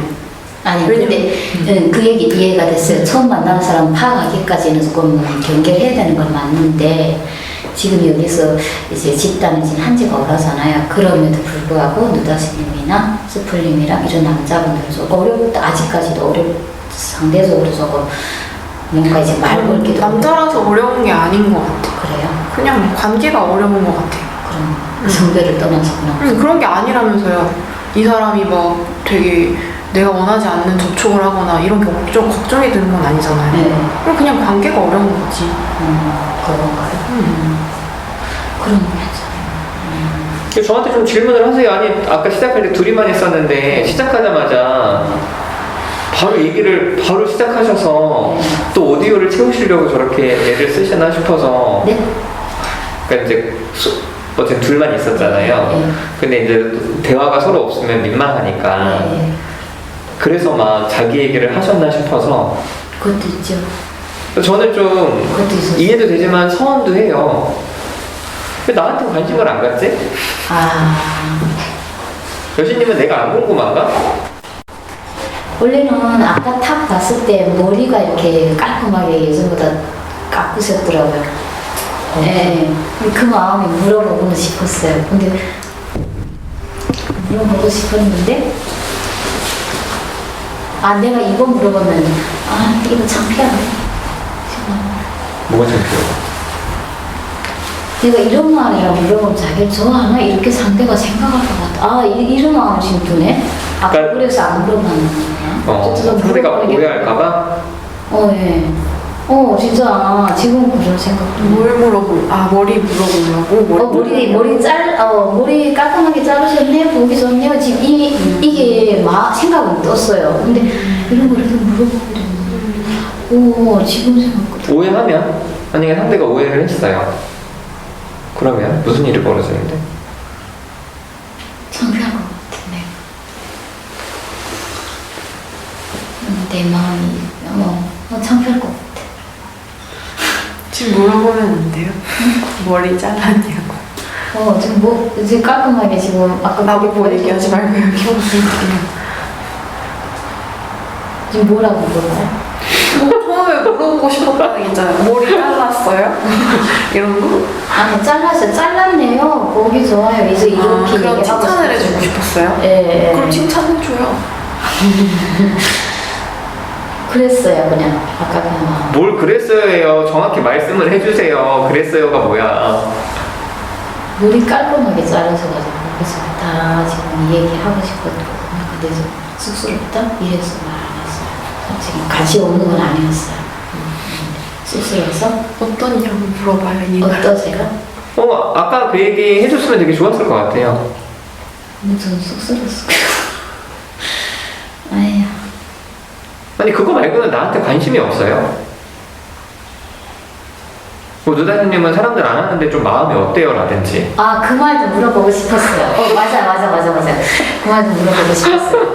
아니 왜냐면- 근데 그 얘기 이해가 됐어요. 처음 만나는 사람 파악하기까지는 조금 경계해야 되는 건 맞는데 지금 여기서 이제 집단을 지금 한 지가 오래잖아요. 그럼에도 불구하고 누다씨님이나 스플님이랑 이런 남자분들 좀 어렵다. 아직까지도 상대적으로 조금 뭔가 이제 말 걸기도 남자라서 어려운 게 아닌 것 같아. 그래요. 그냥 관계가 어려운 것 같아요. 그럼 성별을 떠나서 그냥 그런 게 아니라면서요. 이 사람이 막 되게 내가 원하지 않는 접촉을 하거나 이런 게 걱정이 되는 건 아니잖아요. 네. 그럼 그냥 관계가 어려운 거지. 그런가요? 그런 거죠. 저한테 좀 질문을 하세요. 아니 아까 시작할 때 둘이만 있었는데 시작하자마자 바로 얘기를 바로 시작하셔서 또 오디오를 채우시려고 저렇게 애를 쓰시나 싶어서 네? 그러니까 이제 어쨌든 둘만 있었잖아요. 네. 근데 이제 대화가 서로 없으면 민망하니까 네. 그래서 막 자기 얘기를 하셨나 싶어서 그것도 있죠. 저는 좀 그것도 있었어요. 이해도 되지만 서운도 해요. 왜 나한테 관심을 안 갖지? 아, 여신님은 내가 안 궁금한가? 원래는 아까 탁 봤을 때 머리가 이렇게 깔끔하게 예전보다 깎으셨더라고요. 네, 그 마음이 물어보고 싶었어요. 근데 물어보고 싶었는데 내가 이거 물어보면 이거 창피하네. 뭐가 창피해요? 내가 이런 말이라 물어보면 자기를 좋아하나? 이렇게 상대가 생각할 것 같아. 이런 마음이 지금 드네? 그러니까- 그래서 안 물어봤는 거야. 상대가 오해할까봐? 예. 진짜, 지금 그런 생각. 뭘 머리 물어보려고? 머리 깔끔하게 자르셨네? 보기 좋네요. 지금 이게 생각은 떴어요. 근데 이런 걸 이렇게 물어보게 되는 지금 생각. 오해하면? 만약에 상대가 오해를 했어요. 그러면 무슨 일이 벌어지는데? 창피할 것 같은데. 내 마음이, 창피할 것 같아. 지금 물어보면 안 돼요? 머리 잘랐냐고. 지금 이제 깔끔하게 지금, 아까 나보고 얘기하지 말고 여기 오면 지금 뭐라고 물어봐요? 처음에 물어보고 싶었다는 게 있잖아요. 머리 잘랐어요? 이런 거? 잘랐네요. 보기 좋아요. 이제 이렇게 그럼 얘기하고 칭찬을 싶었어요. 해주고 싶었어요? 예. 그럼 칭찬해줘요. 그랬어요, 그냥. 아까 그냥. 뭘 그랬어요? 정확히 말씀을 해주세요. 그랬어요가 뭐야? 머리 깔끔하게 자르셔가지고 그래서 다 지금 이 얘기 하고 싶었거든요. 근데 좀 쑥스럽다? 이래서 말 안 했어요. 지금 같이 오는 건 아니었어요. 쑥스러워서? 어떤 일 한번 물어봐요, 이날. 어떠세요? 아까 그 얘기 해줬으면 되게 좋았을 것 같아요. 근데 전 쑥스러웠어요. 아휴. 아니 그거 말고는 나한테 관심이 없어요. 누다님은 사람들 안 하는데 좀 마음이 어때요? 라든지 그 말 좀 물어보고 싶었어요. 맞아. 그 말 좀 물어보고 싶었어요.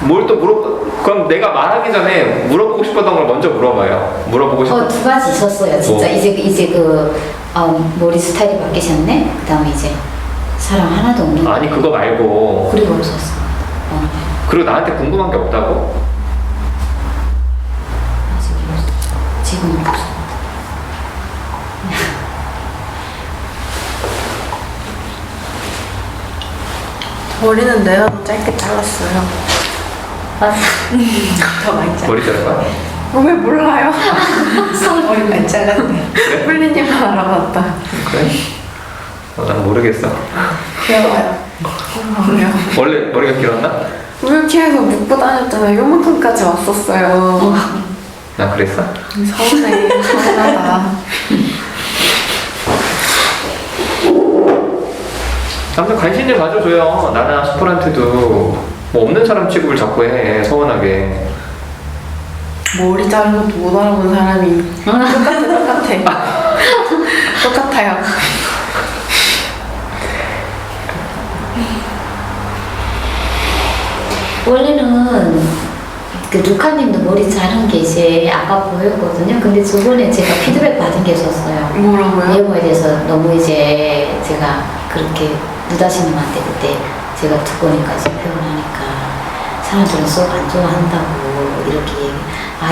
뭘 또 그럼 내가 말하기 전에 물어보고 싶었던 걸 먼저 물어봐요. 물어보고 싶었던 두 가지 있었어요. 진짜 뭐? 이제 머리 스타일이 바뀌셨네. 그다음에 이제 사람 하나도 없는. 아니 그거 말고 그리고 없었어. 그리고 나한테 궁금한 게 없다고? 지금 없어. 머리는 내가 더 짧게 잘랐어요. 맞아. 더 많이 잘랐어요. 머리 자를 거야? 왜 몰라요? 머리 많이 잘랐네. 뿔리님만 알아봤다. 그래? 난 모르겠어. 귀여워요. 고마워요. 원래 머리가 길었나? 물키에서 묶고 다녔잖아요. 요만큼까지 왔었어요. 난 그랬어? 서운하다. 아무튼 관심을 가져줘요. 나나 스포한테도 뭐 없는 사람 취급을 자꾸 해. 서운하게. 머리 자른 것도 못 알아본 사람이 똑같아요. 원래는 그 루카님도 머리 자른 게 이제 아까 보였거든요. 근데 저번에 제가 피드백 받은 게 있었어요. 뭐라고요? 미용에 대해서 너무 이제 제가 그렇게 누다시님한테 그때 제가 두 번까지 표현하니까 사람들은 쏙 안 좋아한다고 이렇게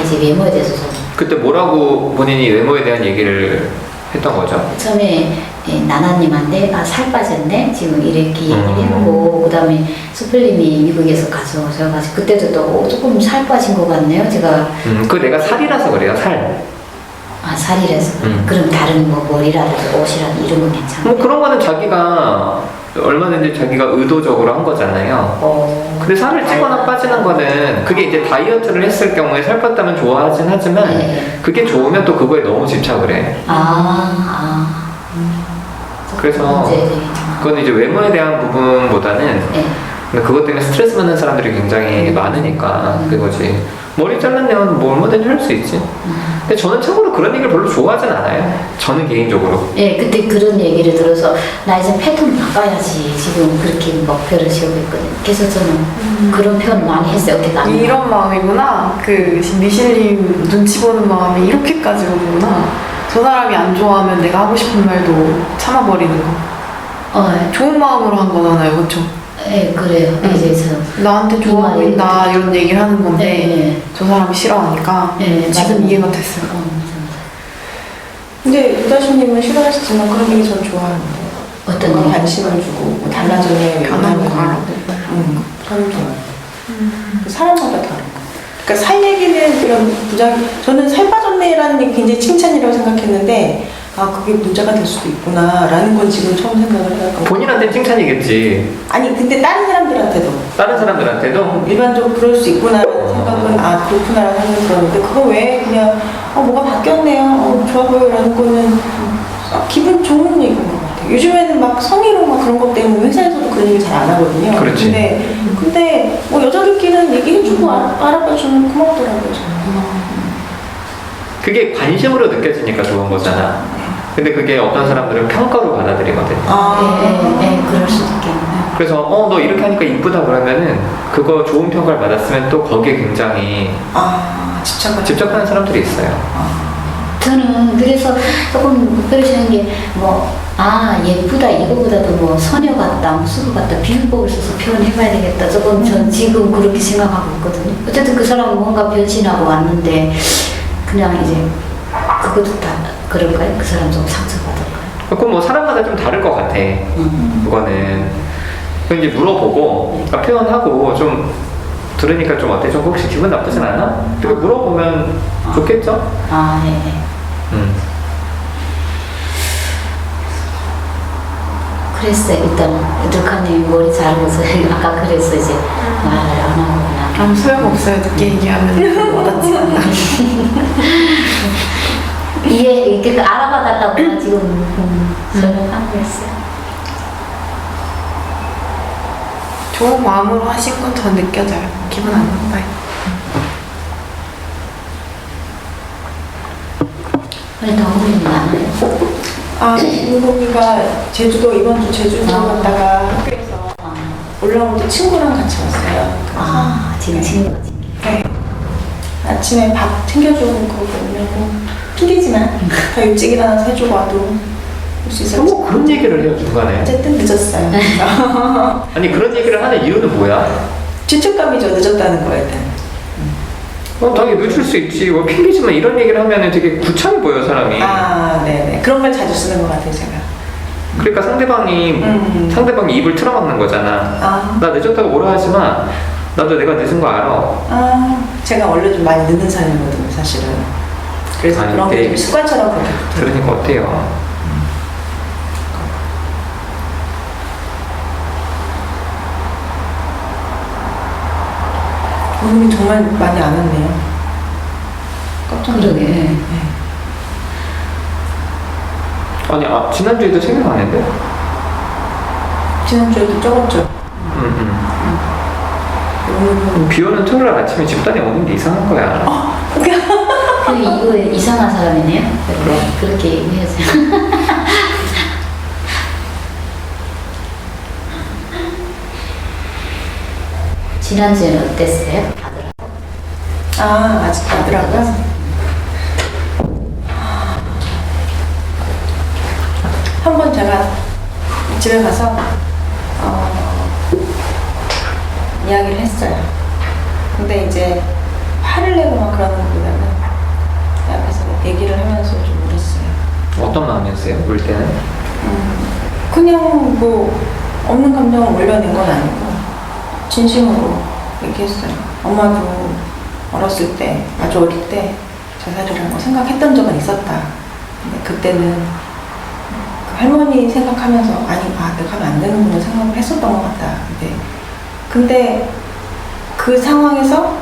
이제 외모에 대해서 좀 그때 뭐라고 본인이 외모에 대한 얘기를 했던 거죠? 처음에 나나님한테 살 빠졌네 지금 이렇게 얘기를 했고 그다음에 수플님이 미국에서 가져오셔가지고 그때도 또 조금 살 빠진 것 같네요 제가 그 내가 살이라서 그래요, 살. 살이라서 그럼 다른 뭐 머리라든지 옷이라든지 이런 건 괜찮아요? 뭐 그런 거는 자기가 얼마든지 자기가 의도적으로 한 거잖아요. 근데 살을 찌거나 빠지는 거는 그게 이제 다이어트를 했을 경우에 살 뺐다면 좋아하진 하지만 네. 그게 좋으면 또 그거에 너무 집착을 해. 그래서 그건 이제 외모에 대한 부분보다는 네. 근데 그것 때문에 스트레스 받는 사람들이 굉장히 많으니까 그거지. 머리 잘랐냐면 뭐 얼마든지 할 수 있지. 근데 저는 참고로 그런 얘기를 별로 좋아하진 않아요. 저는 개인적으로. 예, 그때 그런 얘기를 들어서 나 이제 패턴 바꿔야지 지금 그렇게 목표를 세우고 있거든요. 그래서 저는 그런 표현을 많이 했어요. 어떻게 안 이런 마음이구나. 그 미실님 눈치 보는 마음이 이렇게까지 오구나. 저 사람이 안 좋아하면 내가 하고 싶은 말도 참아버리는 거. 좋은 마음으로 한 거잖아요, 그렇죠? 예, 그래요. 이제 저 나한테 좋아 보인다 이런 얘기를 하는 건데 네. 저 사람이 싫어하니까 지금 맞아요. 이해가 됐어요. 근데 유다신님은 싫어하시지만 그런 얘기 전 좋아하는데 어떤 뭔가 거? 관심을 주고 뭐 달라져야 변하는 거 알아. 저는 좋아요. 사람마다 다른 거. 그러니까 살 얘기는 이런 저는 살 빠졌네라는 얘기 굉장히 칭찬이라고 생각했는데 그게 문제가 될 수도 있구나라는 건 지금 처음 생각을 해요. 본인한테는 칭찬이겠지. 아니 근데 다른 사람들한테도 다른 사람들한테도 일반적으로 그럴 수 있구나라는 생각은 그렇구나라는 생각이 들었는데 그거 외에 그냥 뭐가 바뀌었네요 좋아 보여라는 거는 기분 좋은 얘기인 것 같아요. 요즘에는 막 성희롱 막 그런 것 때문에 회사에서도 그런 얘기 잘 안 하거든요. 그렇지. 근데 뭐 여자들끼리는 얘기해주고 알아봐주면 고맙더라고요 저는. 그게 관심으로 느껴지니까 좋은 거잖아. 근데 그게 어떤 사람들은 평가로 받아들이거든. 그럴 수도 있겠네요. 그래서 너 이렇게 하니까 이쁘다 그러면은 그거 좋은 평가를 받았으면 또 거기에 굉장히 집착하는 사람들이 있어요. 저는 그래서 조금 그러시는 게 예쁘다 이거보다도 뭐 소녀 같다 뭐 수고 같다 비유법을 써서 표현해봐야 되겠다 조금 전 지금 그렇게 생각하고 있거든요. 어쨌든 그 사람은 뭔가 변신하고 왔는데 그냥 이제 그것도 다 그럴까요? 그 사람 좀 상처받을까요? 그건 뭐 사람마다 좀 다를 것 같아. 그거는 이제 물어보고 표현하고 좀 들으니까 좀 어때? 좀 혹시 기분 나쁘진 않아? 그리고 물어보면 좋겠죠? 그랬어요. 일단 득하님이 머리 자르고서 아까 그랬어 이제 말을 안 하구나. 아무 소용없어요. 늦게 얘기하면 와닿지 않아. 이렇게 알아봐달라고 지금 설명하고 있어요. 좋은 마음으로 하신 건 전 느껴져요. 기분 안 나빠요. 오늘 더운이 많아요. 민국이가 이번 주 제주도 갔다가 학교에서 올라올 때 친구랑 같이 왔어요. 지금 친구가 지금. 네. 아침에 밥 챙겨주고 그러고 오려고 핑계지만 더 일찍 일어나서 해주고 와도 올 수 있었지. 뭐 그런 얘기를 해요 중간에. 어쨌든 늦었어요. 아니 그런 얘기를 하는 이유는 뭐야? 죄책감이죠. 늦었다는 거에 대한. 당연히 늦을 수 있지. 뭐 핑계지만 이런 얘기를 하면은 되게 구차해 보여 사람이. 네네. 그런 말 자주 쓰는 것 같아요 제가. 그러니까 상대방이 입을 틀어막는 거잖아. 나 늦었다고 뭐라 하지 마. 나도 내가 늦은 거 알아. 제가 원래 좀 많이 늦는 사람이거든요 사실은. 그래서 그런 게 좀 습관처럼 그렇게 붙어요. 들으니까 어때요? 오늘이 정말 많이 안 왔네요. 깜짝 놀랐네. 그러게. 아니 지난주에도 생각 안 했는데? 지난주에도 적었죠. 오늘은 비 오는 토요일 아침에 집단에 오는 게 이상한 거야. 이거 이상한 사람이네요. 그렇게 얘기해서. 지난주에는 어땠어요? 아직 가더라고요. 한 번 제가 집에 가서 이야기를 했어요. 근데 이제 화를 내고 막 그러는 것보다는 내 앞에서 얘기를 하면서 좀 울었어요. 어떤 마음이었어요? 울 때는? 그냥 뭐 없는 감정을 올려낸 건 아니고 진심으로 얘기했어요. 엄마도 어렸을 때, 아주 어릴 때 자살이라고 생각했던 적은 있었다. 근데 그때는 그 할머니 생각하면서 내가 하면 안 되는구나 생각을 했었던 것 같다. 근데 그 상황에서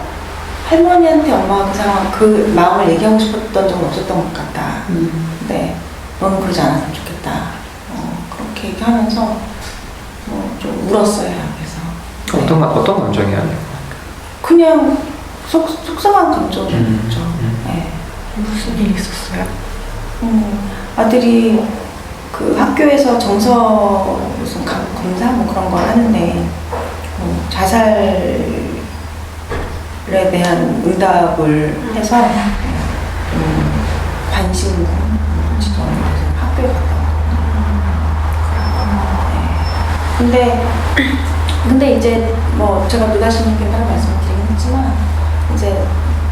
할머니한테 엄마가 그 마음을 얘기하고 싶었던 적은 없었던 것 같다. 근데 너는 그러지 않았으면 좋겠다. 그렇게 얘기하면서 좀 울었어요. 그래서 어떤 감정이야? 그냥 속상한 감정이었죠. 네. 무슨 일이 있었어요? 아들이 그 학교에서 정서 무슨 검사 뭐 그런 걸 하는데 자살에 대한 응답을 해서 관심 지도를 학교에 갔다 왔거든요. 근데 이제 뭐 제가 누다씨님께 따로 말씀드리긴 했지만 이제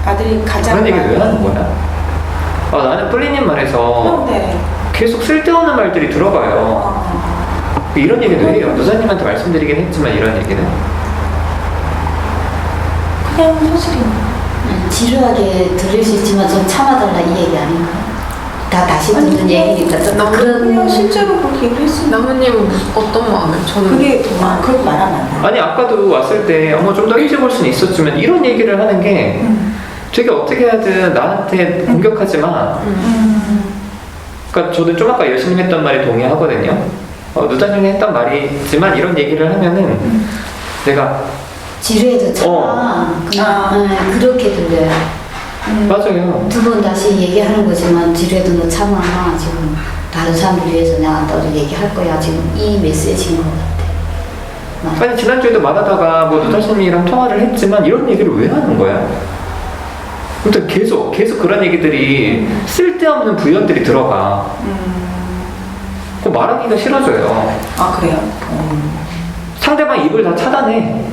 아들이 가장 그런 얘기 왜 하는 거야? 나는 뿔리님 말에서 네. 계속 쓸데없는 말들이 들어가요. 이런 얘기도 해요. 누사님한테 말씀드리긴 했지만 이런 얘기는 그냥 사실입니다. 지루하게 들릴 수 있지만 좀 참아달라 이 얘기 아닌가? 다 다시 듣는 얘기니까 좀 그냥 그런 실제로 그렇게 얘기했습니다. 나무님은 어떤 마음이에요? 저는 그게 그렇게 말하면 안 돼요. 아니 아까도 왔을 때 좀 더 일찍 올 수는 있었지만 이런 얘기를 하는 게 되게 어떻게 하든 나한테 공격하지 마. 그러니까 저도 좀 아까 열심히 했던 말에 동의하거든요. 누다님이 했던 말이지만 이런 얘기를 하면은 내가 지루해도 참아. 그렇게 들려요. 맞아요. 두 번 다시 얘기하는 거지만 지루해도 너 참아. 지금 다른 사람들 위해서 내가 너를 얘기할 거야. 지금 이 메시지인 것 같아. 아니 지난주에도 말하다가 뭐 누다님이랑 통화를 했지만 이런 얘기를 왜 하는 거야? 아무튼 계속 그런 얘기들이 쓸데없는 부연들이 들어가. 그 말하기가 싫어져요. 아 그래요? 상대방 입을 다 차단해.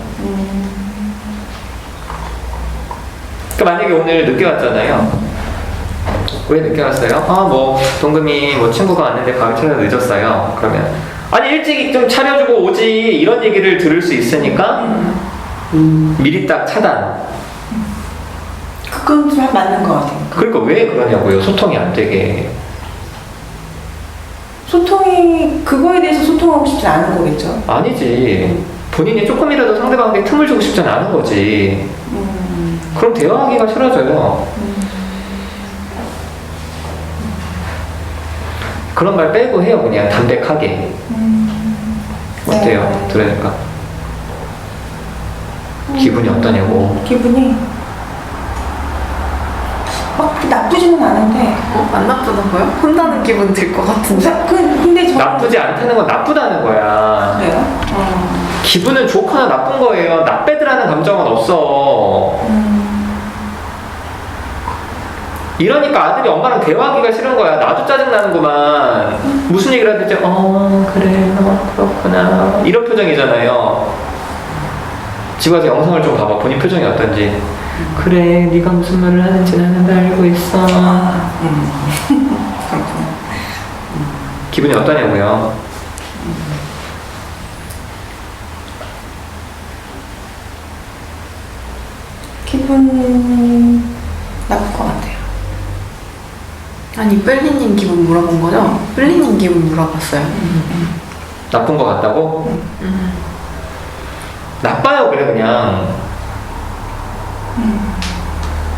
그러니까 만약에 오늘 늦게 왔잖아요. 왜 늦게 왔어요? 뭐 동금이 뭐 친구가 왔는데 가을 차려 늦었어요. 그러면 아니 일찍 좀 차려주고 오지 이런 얘기를 들을 수 있으니까 미리 딱 차단. 그건 좀 맞는 것 같아요. 그러니까 왜 그러냐고요. 소통이 안 되게. 소통이 그거에 대해서 소통하고 싶지 않은 거겠죠. 아니지. 본인이 조금이라도 상대방에게 틈을 주고 싶지 않은 거지. 그럼 대화하기가 싫어져요. 그런 말 빼고 해요. 그냥 담백하게. 어때요? 네. 들으니까 기분이 어떠냐고. 기분이 막 나쁘지는 않은데 안 나쁘다고요? 혼나는 기분 들 것 같은데. 근데 저 나쁘지 않다는 건 나쁘다는 거야. 그래요? 기분은 좋거나 나쁜 거예요. 나빼드라는 감정은 없어. 이러니까 아들이 엄마랑 대화하기가 싫은 거야. 나도 짜증나는구만. 무슨 얘기를 하든지 그래 그렇구나 이런 표정이잖아요. 집에 가서 영상을 좀 봐봐. 본인 표정이 어떤지. 그래 네가 무슨 말을 하는지 나는 다 알고 있어. 그렇구나. 기분이 어떠냐고요. 기분 나쁠 것 같아요. 아니 뺄리님 기분 물어본 거죠? 뺄리님 기분 물어봤어요. 나쁜 거 같다고? 나빠요 그래 그냥.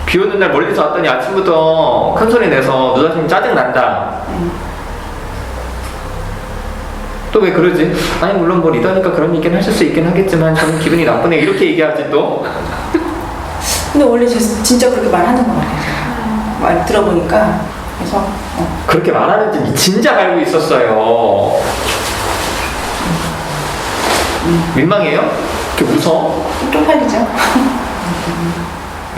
비 오는 날 멀리서 왔더니 아침부터 큰 소리 내서 누다님 짜증난다. 또 왜 그러지? 아니 물론 뭐 리더니까 그런 얘기는 하실 수 있긴 하겠지만 저는 기분이 나쁘네 이렇게 얘기하지 또. 근데 원래 진짜 그렇게 말하는 것 같아요. 말 들어보니까 그래서 그렇게 말하는지 진작 알고 있었어요. 민망해요? 이렇게 웃어? 쪽팔리죠.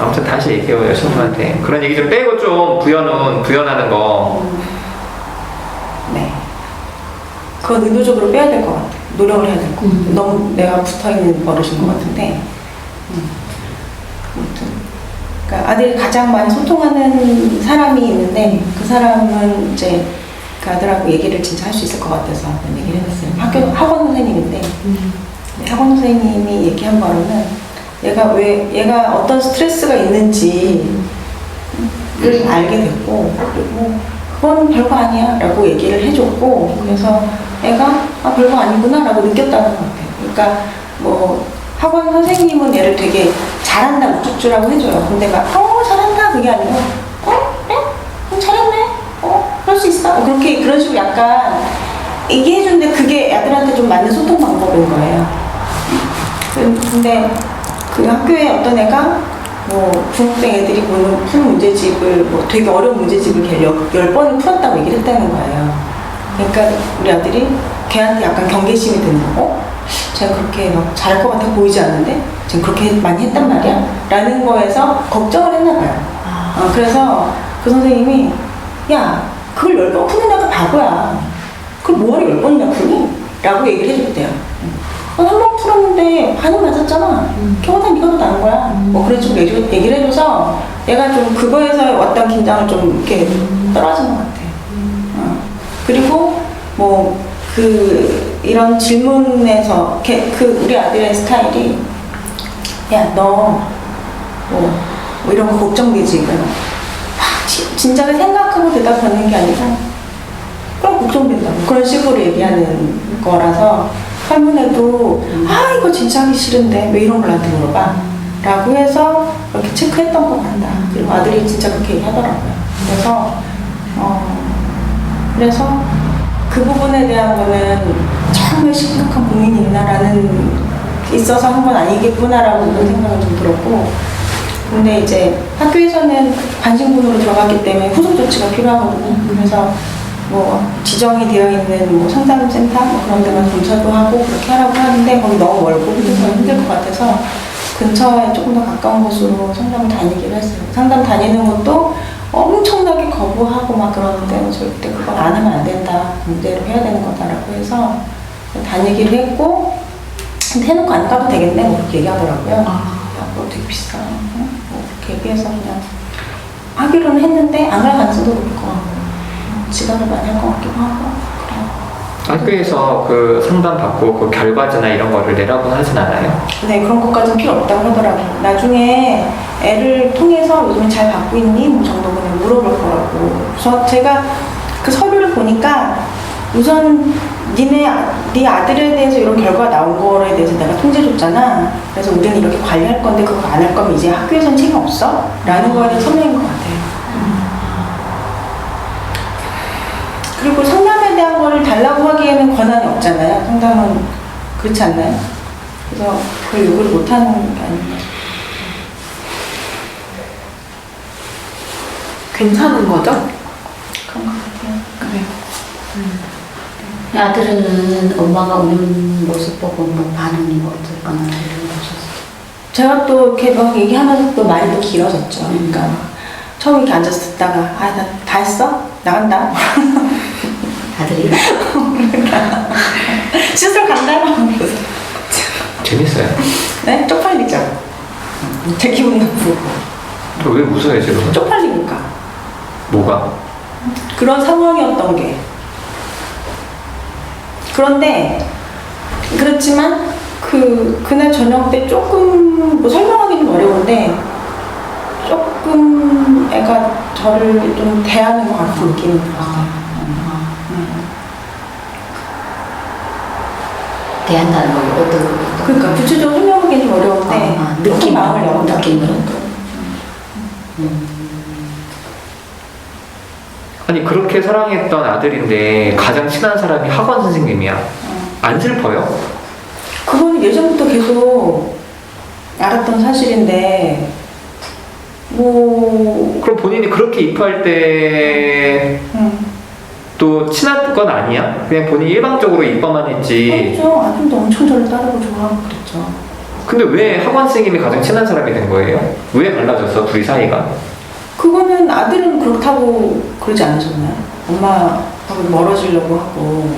아무튼 다시 얘기해요 여자친구한테. 그런 얘기 좀 빼고 좀 부연하는 거. 네. 그건 의도적으로 빼야 될 것 같아요. 노력을 해야 될 것 같아요. 너무 내가 붙어있는 버릇인 것 같은데. 아무튼 그러니까 아들이 가장 많이 소통하는 사람이 있는데 그 사람은 이제 그 아들하고 얘기를 진짜 할 수 있을 것 같아서 그런 얘기를 해봤어요. 학원 선생님인데 학원 선생님이 얘기한 바로는 얘가 어떤 스트레스가 있는지를 알게 됐고 그리고 그건 별거 아니야 라고 얘기를 해줬고 그래서 애가 별거 아니구나 라고 느꼈다는 것 같아요. 그러니까 뭐 학원 선생님은 얘를 되게 잘한다 우쭈쭈라고 해줘요. 근데 막 잘한다 그게 아니고 그래? 잘했네? 그럴 수 있어? 그런 식으로 약간 얘기해주는데 그게 애들한테 좀 맞는 소통 방법인 거예요. 근데 그 학교에 어떤 애가 뭐 중학생 애들이 푸는 문제집을 뭐 되게 어려운 문제집을 10번을 풀었다고 얘기를 했다는 거예요. 그러니까 우리 아들이 걔한테 약간 경계심이 드는 거. 제가 그렇게 막 잘할 것 같아 보이지 않는데 지금 그렇게 많이 했단 말이야? 라는 거에서 걱정을 했나 봐요. 그래서 그 선생님이 야 그걸 10번 푸는 애가 바보야. 그걸 뭐하러 10번이나 푸니? 라고 얘기를 해줬대요. 한 번 풀었는데 반은 맞았잖아. 경호다 네가 더 나은 거야. 뭐 그런 식으로 얘기를 해줘서 내가 좀 그거에서 왔던 긴장을 좀 이렇게 떨어진 것 같아. 그리고 뭐 이런 질문에서 우리 아들의 스타일이 야 너 뭐 이런 거 걱정되지? 막 진작에 생각하고 대답하는 게 아니라 그럼 걱정된다고 그런 식으로 얘기하는 거라서 할머니도 이거 진짜 하기 싫은데 왜 이런 걸 나한테 물어봐? 라고 해서 그렇게 체크했던 것 같다. 그리고 아들이 진짜 그렇게 얘기하더라고요. 그래서 그 부분에 대한 거는 정말 심각한 고민이 있어서 한 건 아니겠구나라고 그런 생각은 좀 들었고 근데 이제 학교에서는 관심군으로 들어갔기 때문에 후속 조치가 필요하거든요. 그래서 뭐 지정이 되어 있는 뭐 상담센터 뭐 그런 데만 검사도 하고 그렇게 하라고 하는데 거기 너무 멀고 힘들 것 같아서 근처에 조금 더 가까운 곳으로 상담을 다니기로 했어요. 상담 다니는 것도 엄청나게 거부하고 막 그러는데 절대 그건 안 하면 안 된다. 문제로 해야 되는 거다라고 해서 다니기로 했고 근데 해놓고 안 가도 되겠네 뭐 그렇게 얘기하더라고요. 야, 그거 되게 비싸. 뭐 그렇게 얘기해서 그냥 하기로는 했는데 안 갈 가능성도 높을 것 같고 지각을 많이 할 것 같기도 하고 그래요. 학교에서 그 상담 받고 그 결과지나 이런 거를 내라고는 하진 않아요? 네, 그런 것까지는 필요 없다고 하더라고요. 나중에 애를 통해서 요즘 잘 받고 있니? 뭐 정도 그냥 물어볼 거라고. 그래서 제가 그 서류를 보니까 우선 네 아들에 대해서 이런 결과가 나온 거에 대해서 내가 통제 줬잖아. 그래서 우리는 이렇게 관리할 건데 그거 안 할 거면 이제 학교에선 책임 없어? 라는 거에 대한 서명인 것 같아요. 그리고 상담에 대한 거를 달라고 하기에는 권한이 없잖아요. 상담은 그렇지 않나요? 그래서 그걸 요구를 못하는 게 아닌가. 괜찮은 거죠? 그런 것 같아요. 그래요. 아들은 엄마가 우는 모습 보고 뭐 반응이 어떨까나 이런 거 없었어요. 제가 또 이렇게 막 얘기하면서 또 말이 또 길어졌죠. 그러니까 처음 이렇게 앉아서 듣다가 나 다 했어? 나간다. 아들이 씻으러 간다. 재밌어요. 네? 쪽팔리죠. 제 기분 나쁘고. 왜 웃어요 지금? 쪽팔리니까. 뭐가? 그런 상황이었던 게. 그런데 그렇지만 그날 저녁 때 조금 뭐 설명하기는 어려운데 조금 애가 저를 좀 대하는 것 같은 느낌이 들었어요. 대한다는 걸 어떤 그러니까 구체적으로 설명하기는 좀 어려운데 느낌 마음을 열었다. 느낌으로 아니 그렇게 사랑했던 아들인데 가장 친한 사람이 학원 선생님이야. 안 슬퍼요? 그거는 예전부터 계속 알았던 사실인데 뭐 그럼 본인이 그렇게 입학할 때 또 친한 건 아니야? 그냥 본인이 일방적으로 입학만 했지. 그렇죠. 아들도 엄청 저를 따르고 좋아하고 그랬죠. 근데 왜 학원 선생님이 가장 친한 사람이 된 거예요? 왜 갈라졌어 둘이 사이가? 그거는 아들은 그렇다고 그러지 않으셨나요? 엄마하고 멀어지려고 하고.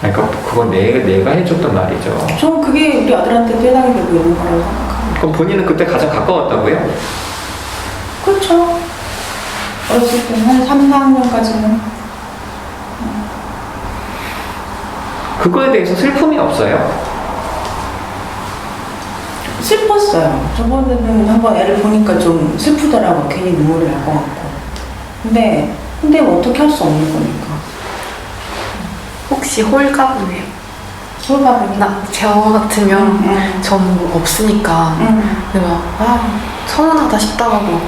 아니, 그건 내가 해줬던 말이죠. 저는 그게 우리 아들한테도 해당이 되고 있는 거라고 생각합니다. 그럼 본인은 그때 가장 가까웠다고요? 그렇죠. 어렸을 때 한 3, 4학년까지는. 그거에 대해서 슬픔이 없어요? 슬펐어요. 저번에는 한번 애를 보니까 좀 슬프더라고. 괜히 눈물이 날 것 같고. 근데 뭐 어떻게 할 수 없는 거니까. 혹시 홀가분해요? 홀가분이. 저 같으면 전 뭐 없으니까 근데 막 서운하다 싶다가 뭐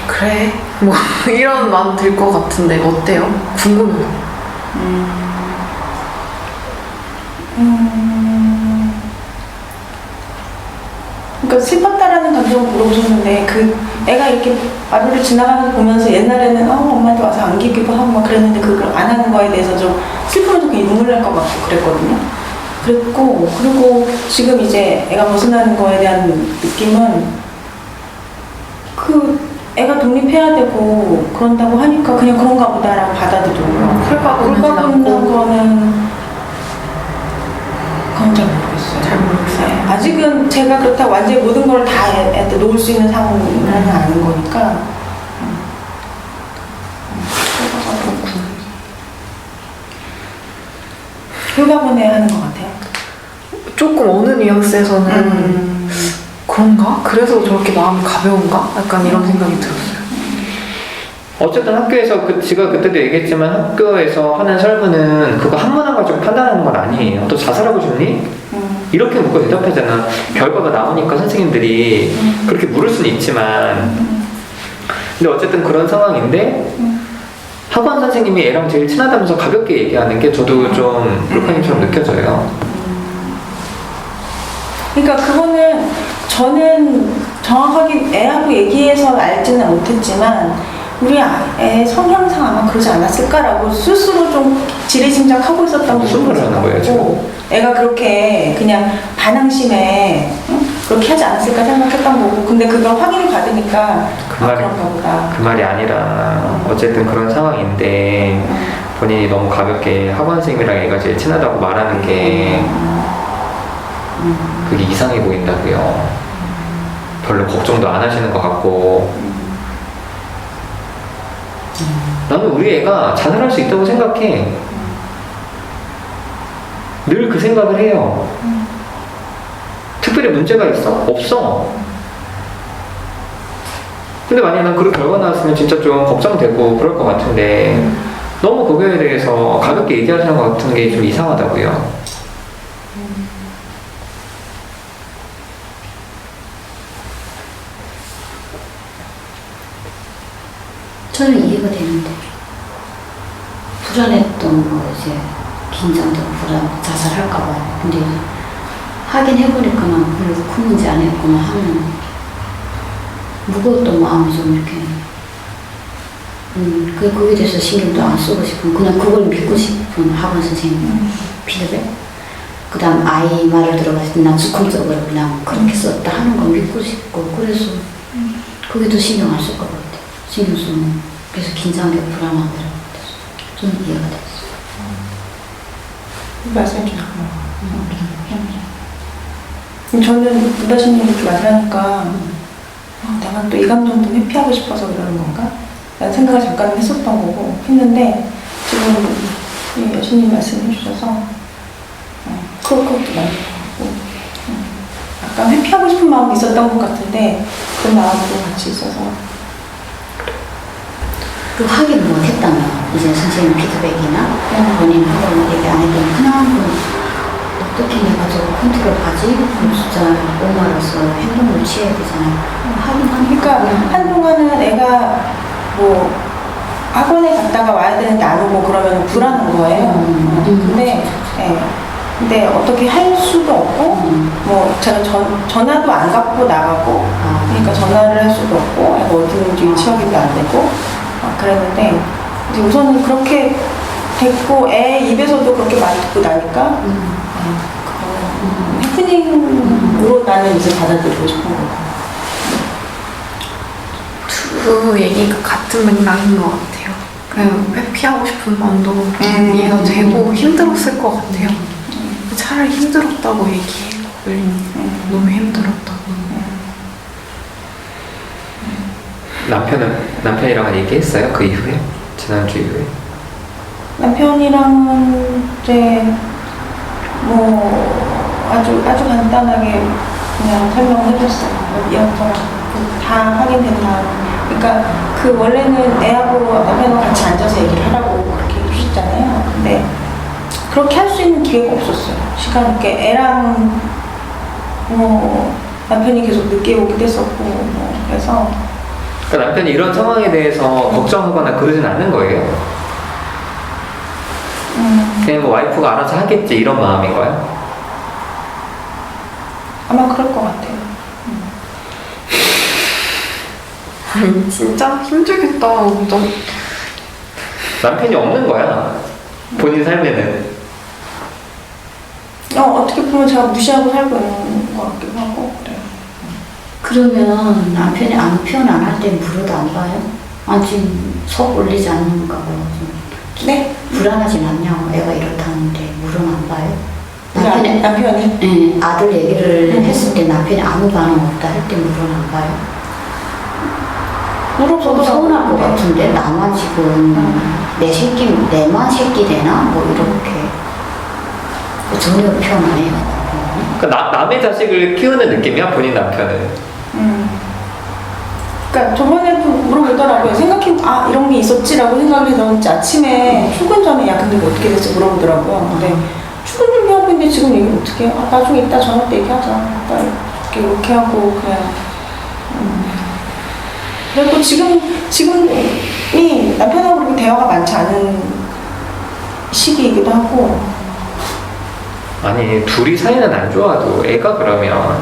그래 뭐 이런 마음 들 것 같은데 어때요? 궁금해요. 그러니까 슬펐다라는 감정을 물어보셨는데 그 애가 이렇게 마루를 지나가는 거 보면서 옛날에는 엄마한테 와서 안기기도 하고 막 그랬는데 그걸 안 하는 거에 대해서 좀 슬프면서 괜히 눈물 날 것 같고 그랬거든요. 그랬고 그리고 지금 이제 애가 벗어나는 거에 대한 느낌은 그 애가 독립해야 되고 그런다고 하니까 그냥 그런가 보다라고 받아들이고요. 홀가분한 거는 그건 잘 모르겠어요. 잘 모르겠어요. 네, 아직은 제가 그렇다고 완전히 모든 걸 다 애한테 놓을 수 있는 상황은 아닌 거니까. 홀가분해 하는 것 같아요. 조금 어느 뉘앙스에서는 그런가? 그래서 저렇게 마음이 가벼운가? 약간 이런 생각이 들었어요. 어쨌든 학교에서 제가 그때도 얘기했지만 학교에서 하는 설문은 그거 한문 한 가지고 판단하는 건 아니에요. 너 자살하고 싶니? 이렇게 묻고 대답하잖아. 결과가 나오니까 선생님들이 그렇게 물을 수는 있지만 근데 어쨌든 그런 상황인데 학원 선생님이 애랑 제일 친하다면서 가볍게 얘기하는 게 저도 좀 루카님처럼 느껴져요. 그러니까 그거는 저는 정확하게 애하고 얘기해서 알지는 못했지만 우리 애 성향상 아마 그러지 않았을까라고 스스로 좀 지레짐작하고 있었던 무슨 말을 하는 거예요, 지금? 애가 그렇게 그냥 반항심에 그렇게 하지 않았을까 생각했던 거고 근데 그걸 확인을 받으니까 그런가 보다. 그 말이 아니라 어쨌든 그런 상황인데 본인이 너무 가볍게 학원 선생님이랑 애가 제일 친하다고 말하는 게 그게 이상해 보인다고요. 별로 걱정도 안 하시는 것 같고 나는 우리 애가 자살할 수 있다고 생각해. 늘 그 생각을 해요. 특별히 문제가 있어? 없어. 근데 만약에 난 그런 결과 나왔으면 진짜 좀 걱정되고 그럴 것 같은데 너무 그거에 대해서 가볍게 얘기하시는 것 같은 게 좀 이상하다고요. 저는 이해가 되는데 불안했던 거 이제 긴장되고 불안 자살할까봐 근데 하긴 해보니까는 별로 큰 문제 아니었구나 하면 무거웠던 마음이 좀 이렇게 거기에 대해서 신경도 안 쓰고 싶은 그냥 그걸 믿고 싶은 학원 선생님 피드백 그 다음 아이 말을 들어봤을 때 난 즉흥적으로 그냥 그렇게 썼다 하는 거 믿고 싶고 그래서 그게 더 신경 안 쓸 것 같아 신경 쓰면 그래서 긴장되고 불안하고 이런 것 같아서 좀 이해가 됐어 말씀해 주세요. 저는 누다신님이 이렇게 말하니까 내가 또 이 감정도 회피하고 싶어서 그러는 건가? 라는 생각을 잠깐 했었던 거고 했는데 지금 여신님 말씀해 주셔서 그것도 많이 하고 약간 회피하고 싶은 마음이 있었던 것 같은데 그 마음도 같이 있어서 그 확인 못했다면 이제 선생님 피드백이나 본인 학원 얘기 안 했더니 그냥 어떻게 내가 저 컨트롤하지? 진짜 엄마로서 행동을 취해야 되잖아요. 그러니까 한동안은 애가 뭐 학원에 갔다가 와야 되는데 안 오고 그러면 불안한 거예요. 근데 어떻게 할 수도 없고 뭐 제가 전화도 안 갖고 나가고 그러니까 전화를 할 수도 없고 애가 어디 있는지 위치 확인도 안 되고 그랬는데 이제 우선은 그렇게 됐고 애 입에서도 그렇게 많이 듣고 나니까 해프닝으로 나는 이제 받아들이고 싶은 거고. 두 얘기가 같은 맥락인 것 같아요. 그냥 회피하고 싶은 마음도 이해가 되고 힘들었을 것 같아요. 차라리 힘들었다고 얘기해. 너무 힘들었다고. 남편이랑은 얘기했어요? 그 이후에? 지난주 이후에? 남편이랑은 이제 뭐 아주 간단하게 그냥 설명을 해줬어요. 이런저런 다 확인된 다음. 그러니까 그 원래는 애하고 남편하고 같이 앉아서 얘기를 하라고 그렇게 해주셨잖아요. 근데 그렇게 할 수 있는 기회가 없었어요. 시간 있게 애랑 뭐 남편이 계속 늦게 오기도 했었고 뭐 그래서 그러니까 남편이 이런 상황에 대해서 걱정하거나 그러진 않는 거예요? 그냥 뭐 와이프가 알아서 하겠지 이런 마음인 거야? 아마 그럴 것 같아요. 진짜 힘들겠다. 진짜. 남편이 없는 거야. 본인 삶에는. 어떻게 보면 제가 무시하고 살고 있는 것 같기도 하고 그래요. 그러면 남편이 표현 안 할 때 물어도 안 봐요? 지금 속 올리지 않는가 봐요. 좀 네? 불안하진 않냐고 애가 이렇다는데 물은 안 봐요? 남편이? 네, 아들 얘기를 했을 때 남편이 아무 반응 없다 할 때 물은 안 봐요? 좀 서운할 것 같은데 나만 지금 내만 새끼 되나? 뭐 이렇게 전혀 표현 안 해요. 그러니까 남의 자식을 키우는 느낌이야 본인 남편은. 그러니까 저번에도 물어보더라고요. 생각해 이런 게 있었지라고 생각을 했는지 아침에 출근 전에 야 근데 어떻게 됐어 물어보더라고요. 근데 출근 준비하고 있는데 지금 얘기를 어떻게 해? 나중에 이따 저녁 때 얘기하자. 이렇게 하고 그냥 그리고 지금이 남편하고 그렇게 대화가 많지 않은 시기이기도 하고 아니 둘이 사이는 안 좋아도 애가 그러면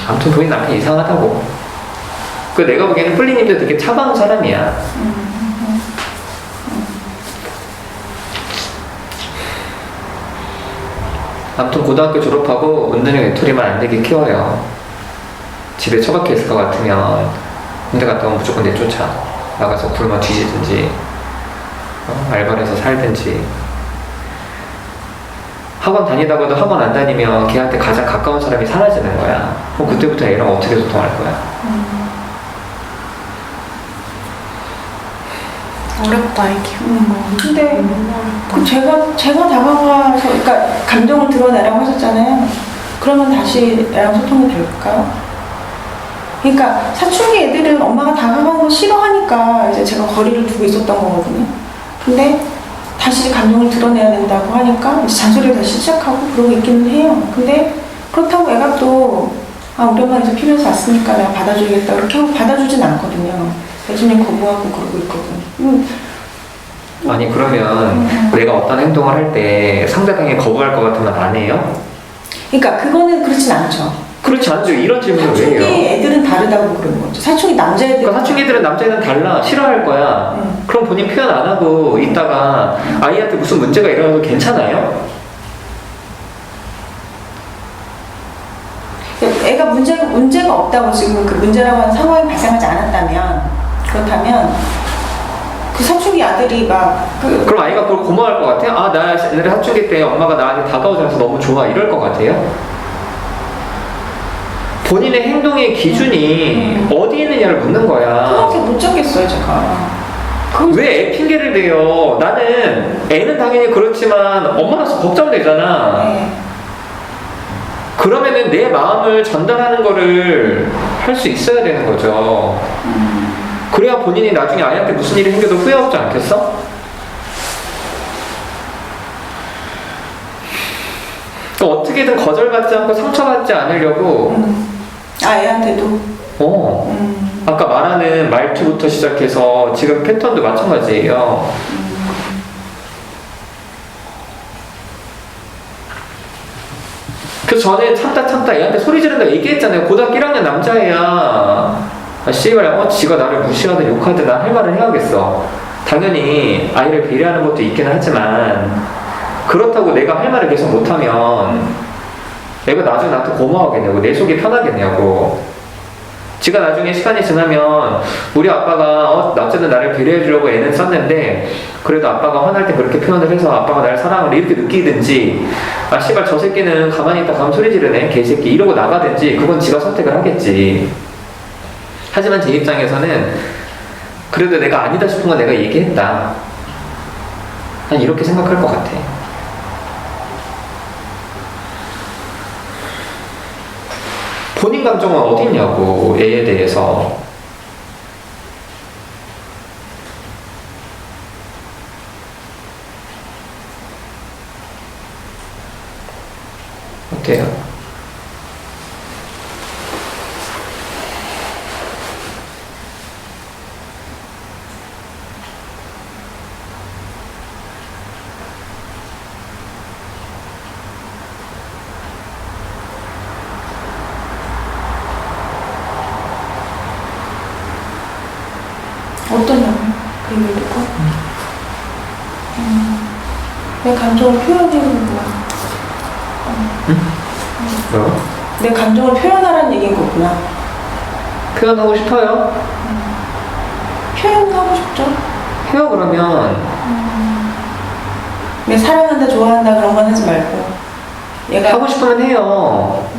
아무튼 본인 남편이 이상하다고. 그 내가 보기에는 플리님도 되게 차가운 사람이야. 아무튼 고등학교 졸업하고 은근히 외톨이만 안 되게 키워요. 집에 처박혀 있을 것 같으면 군대 갔다 오면 무조건 내쫓아. 나가서 굶어 뒤지든지 알바를 해서 살든지. 학원 다니다가도 학원 안 다니면 걔한테 가장 가까운 사람이 사라지는 거야. 그럼 그때부터 애랑 어떻게 소통할 거야? 어렵다 이 키우는 거. 근데 그 제가 다가가서 그러니까 감정을 드러내라고 하셨잖아요. 그러면 다시 애랑 소통이 될까요? 그러니까 사춘기 애들은 엄마가 다가가는 거 싫어하니까 이제 제가 거리를 두고 있었던 거거든요. 근데 다시 감정을 드러내야 된다고 하니까 이제 잔소리를 다시 시작하고 그러고 있기는 해요. 근데 그렇다고 애가 또 우리 엄마 이제 필요해서 왔으니까 내가 받아줘야겠다 그렇게 하고 받아주진 않거든요. 요즘에 거부하고 그러고 있거든. 아니 그러면 내가 어떤 행동을 할 때 상대방이 거부할 것 같으면 안 해요? 그러니까 그거는 그렇진 않죠. 그렇지 않죠. 이런 질문을 왜 사춘기 해요? 애들은 다르다고 그러는 거죠. 사춘기 남자애들. 그러니까 사춘기 애들은 남자애는 달라. 싫어할 거야. 그럼 본인 표현 안 하고 있다가 아이한테 무슨 문제가 일어나도 괜찮아요? 애가 문제가 없다고 지금 그 문제라고 하는 상황이 발생하지 않았다면 그렇다면 그 사춘기 아들이 그럼 아이가 그걸 고마워할 것 같아요? 나 옛날에 사춘기 때 엄마가 나한테 다가오지 않아서 너무 좋아 이럴 것 같아요? 본인의 행동의 기준이 어디에 있느냐를 묻는 거야. 그렇게 못 잡겠어요 제가. 왜 애 핑계를 대요? 나는 애는 당연히 그렇지만 엄마라서 걱정되잖아. 네. 그러면은 내 마음을 전달하는 거를 할 수 있어야 되는 거죠. 그래야 본인이 나중에 아이한테 무슨 일이 생겨도 후회하지 않겠어? 그러니까 어떻게든 거절받지 않고 상처받지 않으려고 애한테도 아까 말하는 말투부터 시작해서 지금 패턴도 마찬가지예요. 그래서 저는 참다 애한테 소리 지른다 얘기했잖아요. 고등학교 1학년 남자애야. 씨발 지가 나를 무시하든 욕하든 난 할 말을 해야겠어. 당연히 아이를 배려하는 것도 있긴 하지만 그렇다고 내가 할 말을 계속 못하면 애가 나중에 나한테 고마워하겠냐고, 내 속이 편하겠냐고. 지가 나중에 시간이 지나면 우리 아빠가 어쨌든 나를 배려해 주려고 애는 썼는데 그래도 아빠가 화날 때 그렇게 표현을 해서 아빠가 나를 사랑을 이렇게 느끼든지 씨발 저 새끼는 가만히 있다 가면 소리 지르네 개새끼 이러고 나가든지 그건 지가 선택을 하겠지. 하지만 제 입장에서는 그래도 내가 아니다 싶은 건 내가 얘기했다. 난 이렇게 생각할 것 같아. 본인 감정은 어디 있냐고, 애에 대해서. 어때요? 어떠냐고요? 그 얘기를 듣고? 내 감정을 표현하는 거야. 뭐요? 내 감정을 표현하라는 얘기인 거구나. 표현하고 싶어요? 표현하고 싶죠? 해요, 그러면. 내 사랑한다, 좋아한다 그런 건 하지 말고 얘가 하고 싶으면 해요.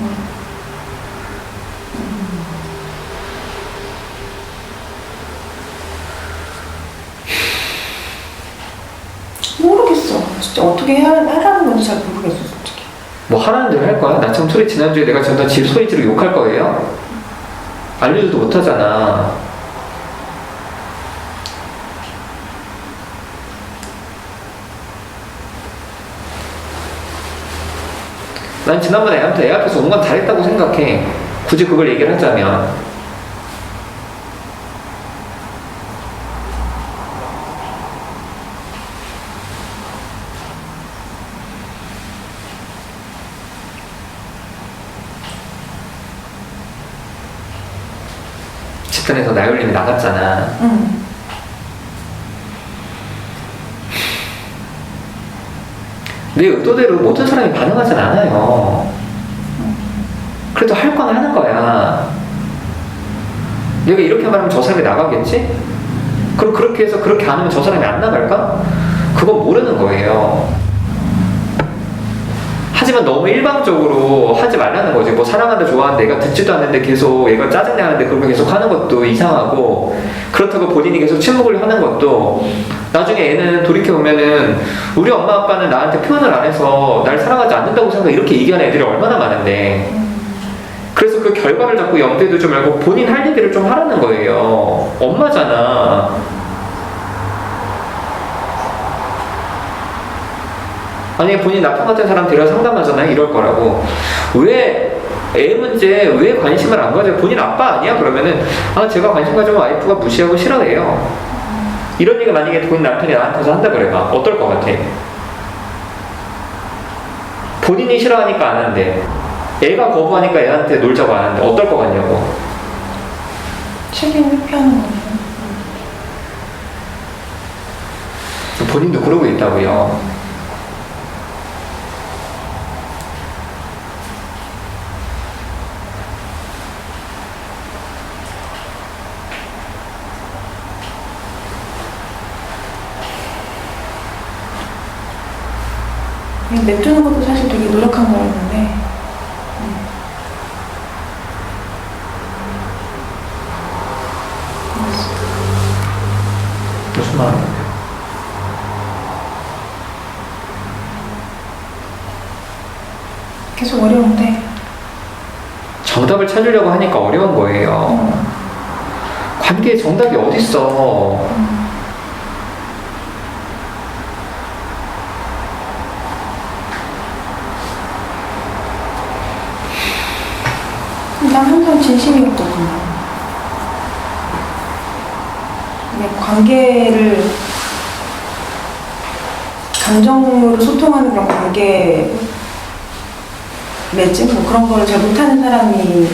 모르겠어. 진짜 어떻게 하라는 건지 잘 모르겠어, 솔직히. 뭐 하라는 대로 할 거야? 나처럼 소리 지난주에 내가 전화 집 소리 지르고 욕할 거예요? 알려줘도 못하잖아. 난 지난번에 애한테 애 앞에서 온건 다 했다고 생각해. 굳이 그걸 얘기를 하자면. 집단에서 나열님이 나갔잖아. 응. 내 의도대로 모든 사람이 반응하진 않아요. 그래도 할 건 하는 거야. 내가 이렇게 말하면 저 사람이 나가겠지? 그럼 그렇게 해서 그렇게 안 하면 저 사람이 안 나갈까? 그건 모르는 거예요. 하지만 너무 일방적으로 하지 말라는 거지. 뭐 사랑한다 좋아한다 얘가 듣지도 않는데 계속 얘가 짜증나는데 그걸 계속 하는 것도 이상하고, 그렇다고 본인이 계속 침묵을 하는 것도 나중에 애는 돌이켜보면은 우리 엄마 아빠는 나한테 표현을 안 해서 날 사랑하지 않는다고 생각 이렇게 얘기하는 애들이 얼마나 많은데, 그래서 그 결과를 자꾸 염두에 두지 말고 본인 할 얘기를 좀 하라는 거예요. 엄마잖아. 아니 본인 나쁜 같은 사람 데려 상담하잖아요. 이럴 거라고. 왜 애 문제 왜 관심을 안 가져요? 본인 아빠 아니야? 그러면은 아 제가 관심 가지면 와이프가 무시하고 싫어해요. 이런 얘기 만약에 본인 남편이 나한테서 한다 그래봐. 어떨 것 같아? 본인이 싫어하니까 안 한대. 애가 거부하니까 애한테 놀자고 안 하는데 어떨 것 같냐고. 책임 회피하는 거네요. 본인도 그러고 있다고요. 그냥 냅두는 것도 사실 되게 노력한 거였는데 무슨 말이야? 계속 어려운데 정답을 찾으려고 하니까 어려운 거예요. 관계에 정답이 어딨어. 난 항상 진심이었거든요. 근데 관계를 감정으로 소통하는 그런 관계 맺음 뭐 그런 거를 잘 못하는 사람인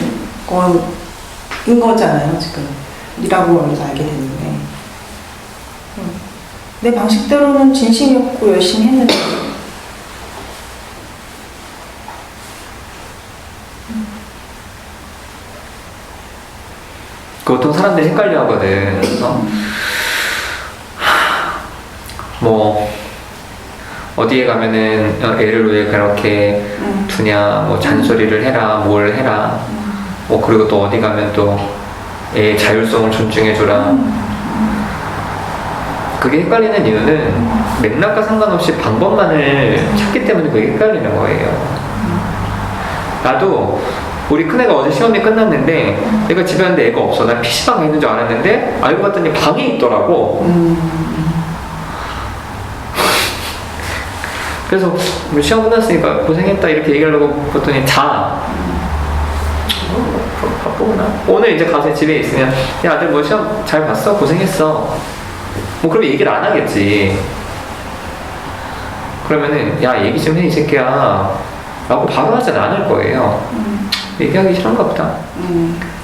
거잖아요 지금 이라고 하면서 알게 됐는데 내 방식대로는 진심이었고 열심히 했는데 보통 사람들이 헷갈려 하거든. 뭐 어디에 가면은 애를 왜 그렇게 두냐, 뭐 잔소리를 해라, 뭘 해라. 뭐 그리고 또 어디 가면 또 애의 자율성을 존중해줘라. 그게 헷갈리는 이유는 맥락과 상관없이 방법만을 찾기 때문에 그게 헷갈리는 거예요. 나도 우리 큰애가 어제 시험이 끝났는데 내가 집에 왔는데 애가 없어. 난 PC방에 있는 줄 알았는데 알고 봤더니 방에 있더라고. 그래서 시험 끝났으니까 고생했다 이렇게 얘기하려고 봤더니 자. 바쁘구나. 오늘 이제 가서 집에 있으면 야 아들 뭐 시험 잘 봤어? 고생했어. 뭐 그럼 얘기를 안 하겠지. 그러면은 야 얘기 좀 해 이 새끼야 라고 바로 하진 않을 거예요. 얘기하기 싫은가 보다.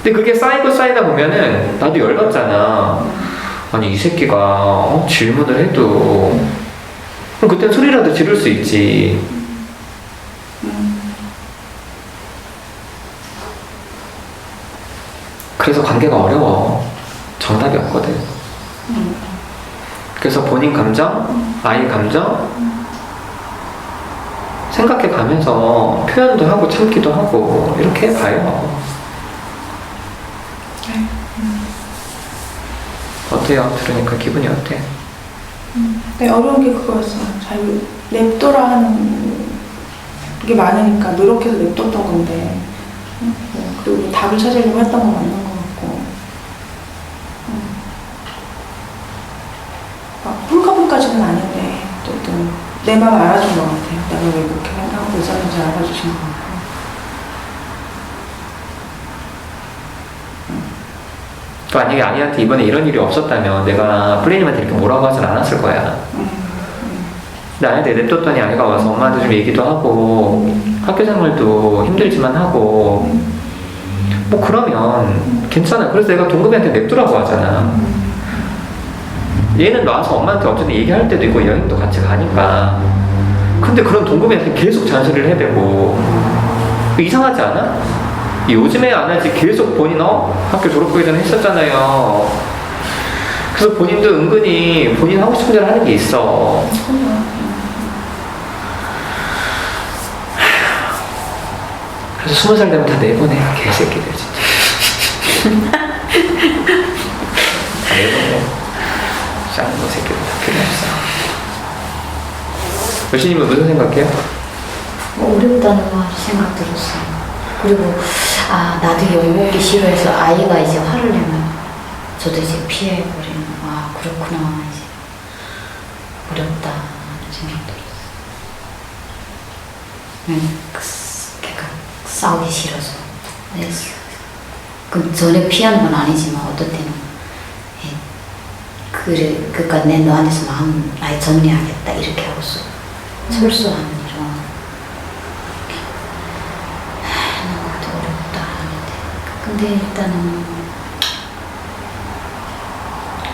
근데 그게 쌓이고 쌓이다 보면은 나도 열받잖아. 아니 이 새끼가 질문을 해도 그럼 그땐 소리라도 지를 수 있지. 그래서 관계가 어려워. 정답이 없거든. 그래서 본인 감정, 아이 감정 생각해 가면서 표현도 하고 참기도 하고 이렇게 해봐요. 어때요? 들으니까 기분이 어때? 네, 어려운 게 그거였어. 잘 냅둬라 하는 게 많으니까 노력해서 냅뒀던 건데 그리고 답을 찾으려고 했던 건 맞는 것 같고 막 홀가분까지는 아닌데 어쨌든 내 마음 알아준 것 같아요. 내가 왜 그렇게 생각하고 있었는지 알아주신 것 같고 또 만약에 아이한테 이번에 이런 일이 없었다면 내가 플레이님한테 이렇게 뭐라고 하진 않았을 거야. 근데 아이한테 냅뒀더니 아이가 와서 엄마한테 좀 얘기도 하고 학교 생활도 힘들지만 하고 뭐 그러면 괜찮아. 그래서 내가 동급이한테 냅두라고 하잖아. 얘는 나와서 엄마한테 어쨌든 얘기할 때도 있고 여행도 같이 가니까. 근데 그런 동급이한테 계속 잔소리를 해대고 이상하지 않아? 요즘에 안 하지 계속 본인 학교 졸업하기 전에 했었잖아요. 그래서 본인도 은근히 본인 하고 싶은 대로 하는 게 있어. 그래서 20살 되면 다 내보내. 개새끼들 진짜. 다 내보내. 짱거 새끼들 다 필요 없어. 여신님은 무슨 생각해요? 어렵다는 생각 들었어. 그리고 나도 욕먹기 싫어해서 아이가 이제 화를 내면 저도 이제 피해버리는. 그렇구나. 이제 어렵다 하는 생각 들었어. 걔가 싸우기 싫어서. 그 전에 피하는 건 아니지만 어떨 때는 그러니까 내 너한테서 마음 아예 정리하겠다 이렇게 하고서 철수하는 이런 너무 어렵다 하는데 근데 일단은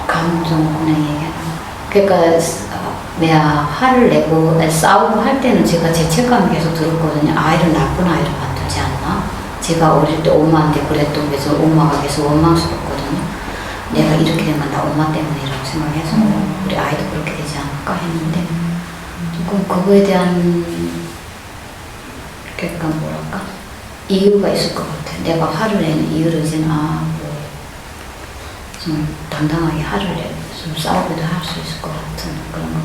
감정구나 얘기하는 그러니까 내가 화를 내고 싸우고 할 때는 제가 죄책감이 계속 들었거든요. 아이를 나쁜 아이를 만들지 않나? 제가 어릴 때 엄마한테 그랬던 게 엄마가 계속 원망스럽거든요. 내가 이렇게 되면 나 엄마 때문이라고 생각해서 우리 아이도 그렇게 되지 않을까 했는데 조금 그거에 대한 그러니까 뭐랄까 이유가 있을 것 같아요. 내가 화를 내는 이유를 이제는 좀 당당하게 화를 내고 좀 싸우기도 할 수 있을 것 같은 그런 거.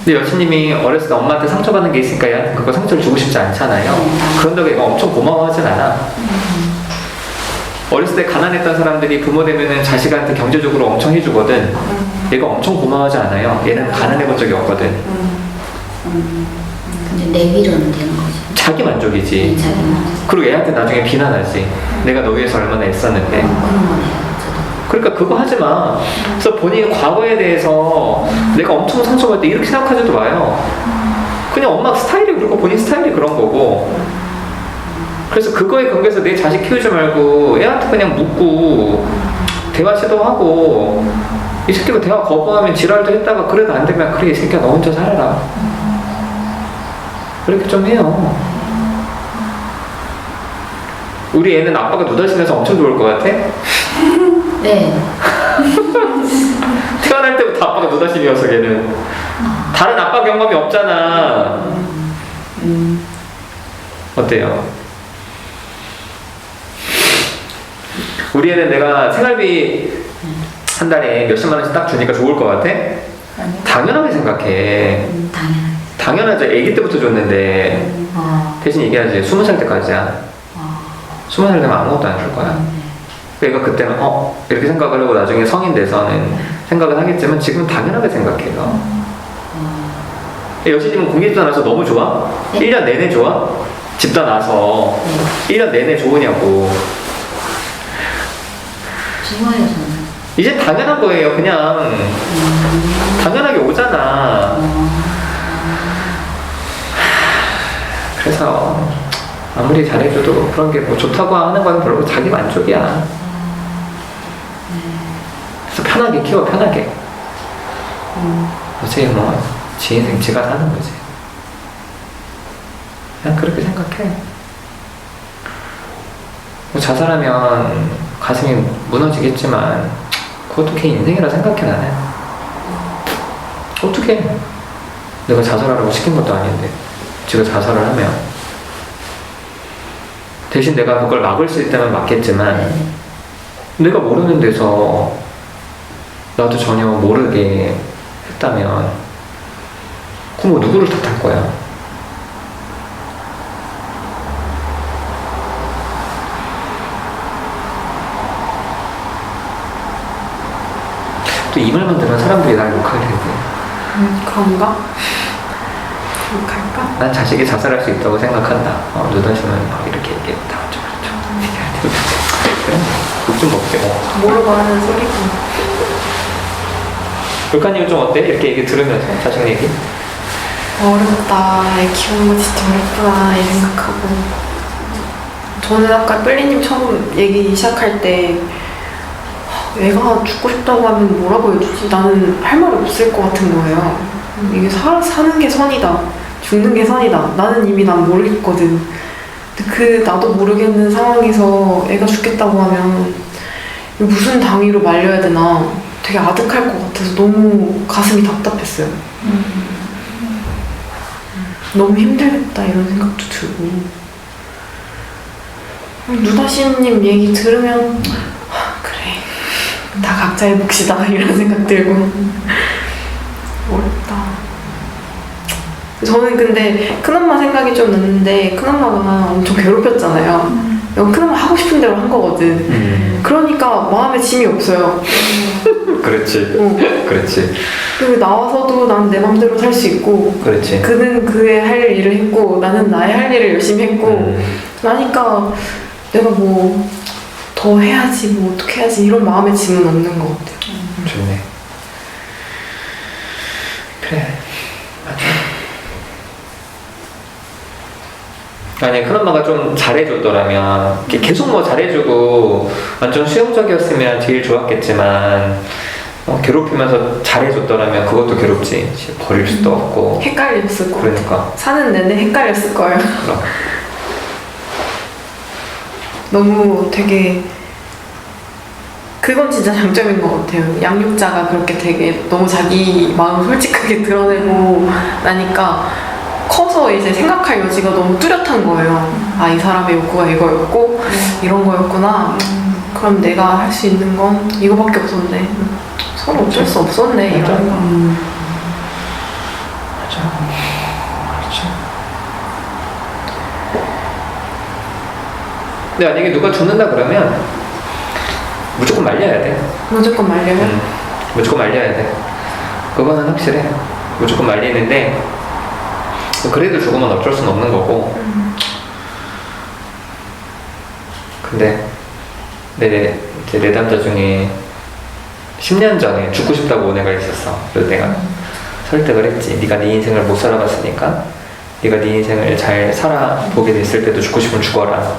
근데 여친님이 어렸을 때 엄마한테 상처받는 게 있으니까 얘한테 그거 상처를 주고 싶지 않잖아요. 그런다고 얘가 엄청 고마워하진 않아. 어렸을 때 가난했던 사람들이 부모 되면은 자식한테 경제적으로 엄청 해주거든. 얘가 엄청 고마워하지 않아요. 얘는 가난해본 적이 없거든. 근데 내 위로는 되는 거지. 자기 만족이지. 자기 만족. 그리고 얘한테 나중에 비난하지. 내가 너 위해서 얼마나 애썼는데. 그런 거네요. 그러니까 그거 하지 마. 그래서 본인 과거에 대해서 내가 엄청 상처받을 때 이렇게 생각하지도 마요. 그냥 엄마 스타일이 그렇고 본인 스타일이 그런 거고. 그래서 그거에 근거해서 내 자식 키우지 말고 애한테 그냥 묻고 대화 시도하고 이 새끼가 대화 거부하면 지랄도 했다가 그래도 안 되면 그래 이 새끼야 너 혼자 살아라. 그렇게 좀 해요. 우리 애는 아빠가 누다시면서 엄청 좋을 것 같아? 네. 태어날 때부터 아빠가 누다신이어서 걔는 다른 아빠 경험이 없잖아. 어때요? 우리 애는 내가 생활비 한 달에 몇십만 원씩 딱 주니까 좋을 것 같아? 아니. 당연하게 생각해. 당연하게. 당연하죠. 아기 때부터 줬는데 대신 얘기하지. 20살 때까지야. 20살 되면 아무것도 안 줄 거야. 그러니까 그때는 이렇게 생각을 하고 나중에 성인 돼서는 생각을 하겠지만 지금은 당연하게 생각해요. 여시님은 공익도 나서 너무 좋아? 네? 1년 내내 좋아? 집다 나서 1년 내내 좋으냐고. 좋아요 저는. 이제 당연한 거예요. 그냥 당연하게 오잖아. 그래서 아무리 잘해줘도 그런 게 뭐 좋다고 하는 건 별로 자기 만족이야. 그래서 편하게 키워, 편하게. 어차피 뭐 지 인생 지가 사는 거지. 그냥 그렇게 생각해. 뭐 자살하면 가슴이 무너지겠지만 그것도 걔 인생이라 생각해. 나는 어떻게 내가 자살하라고 시킨 것도 아닌데 지가 자살을 하면 대신 내가 그걸 막을 수 있다면 막겠지만 내가 모르는 데서 나도 전혀 모르게 했다면 그럼 뭐 누구를 탓할 거야? 또 이 말만 들으면 사람들이 날 욕할 텐데. 그런가? 갈까? 난 자식이 자살할 수 있다고 생각한다. 누다심은 막 이렇게 얘기했다. 그래, 욕좀 먹게 뭐. 모르고 하는 소리고. 불카님은 좀 어때? 이렇게 얘기 들으면서 자식 얘기? 어렵다. 애 키우는 거 진짜 어렵구나 이 생각하고. 저는 아까 뿔리님 처음 얘기 시작할 때 애가 죽고 싶다고 하면 뭐라고 해주지? 나는 할 말이 없을 것 같은 거예요. 이게 사는 게 선이다. 죽는 게 선이다. 나는 이미 난 모르겠거든. 근데 나도 모르겠는 상황에서 애가 죽겠다고 하면 무슨 당위로 말려야 되나 되게 아득할 것 같아서 너무 가슴이 답답했어요. 너무 힘들겠다 이런 생각도 들고. 누다씨님 얘기 들으면 그래 다 각자의 몫이다 이런 생각 들고 어렵다. 저는 근데 큰엄마 생각이 좀 났는데 큰엄마가 엄청 괴롭혔잖아요. 큰엄마 하고 싶은 대로 한 거거든. 그러니까 마음에 짐이 없어요. 그렇지. 그렇지. 그리고 나와서도 난 내 맘대로 살 수 있고 그렇지. 그는 그의 할 일을 했고 나는 나의 할 일을 열심히 했고 나니까 내가 뭐 더 해야지 뭐 어떻게 해야지 이런 마음의 짐은 없는 것 같아요. 좋네. 그래, 맞아. 아니, 큰엄마가 좀 잘해줬더라면 계속 뭐 잘해주고 완전 수용적이었으면 제일 좋았겠지만 괴롭히면서 잘해줬더라면 그것도 괴롭지. 버릴 수도 없고. 헷갈렸을 거 같아요. 그러니까. 사는 내내 헷갈렸을 거예요. 그럼. 너무 되게 그건 진짜 장점인 것 같아요. 양육자가 그렇게 되게 너무 자기 마음을 솔직하게 드러내고 나니까 커서 이제 생각할 여지가 너무 뚜렷한 거예요. 아, 이 사람의 욕구가 이거였고 이런 거였구나. 그럼 내가 할 수 있는 건 이거밖에 없었네. 서로 어쩔 수 없었네. 맞아. 이런 거. 맞아. 그렇죠. 근데 만약에 누가 죽는다 그러면 무조건 말려야 돼. 무조건 말려요? 무조건 말려야 돼. 그거는 확실해. 무조건 말리는데 그래도 죽으면 어쩔 수는 없는 거고. 근데 내 내담자 중에 10년 전에 죽고 싶다고 온 애가 있었어. 그래서 내가 설득을 했지. 네가 네 인생을 못 살아봤으니까 네가 네 인생을 잘 살아보게 됐을 때도 죽고 싶으면 죽어라.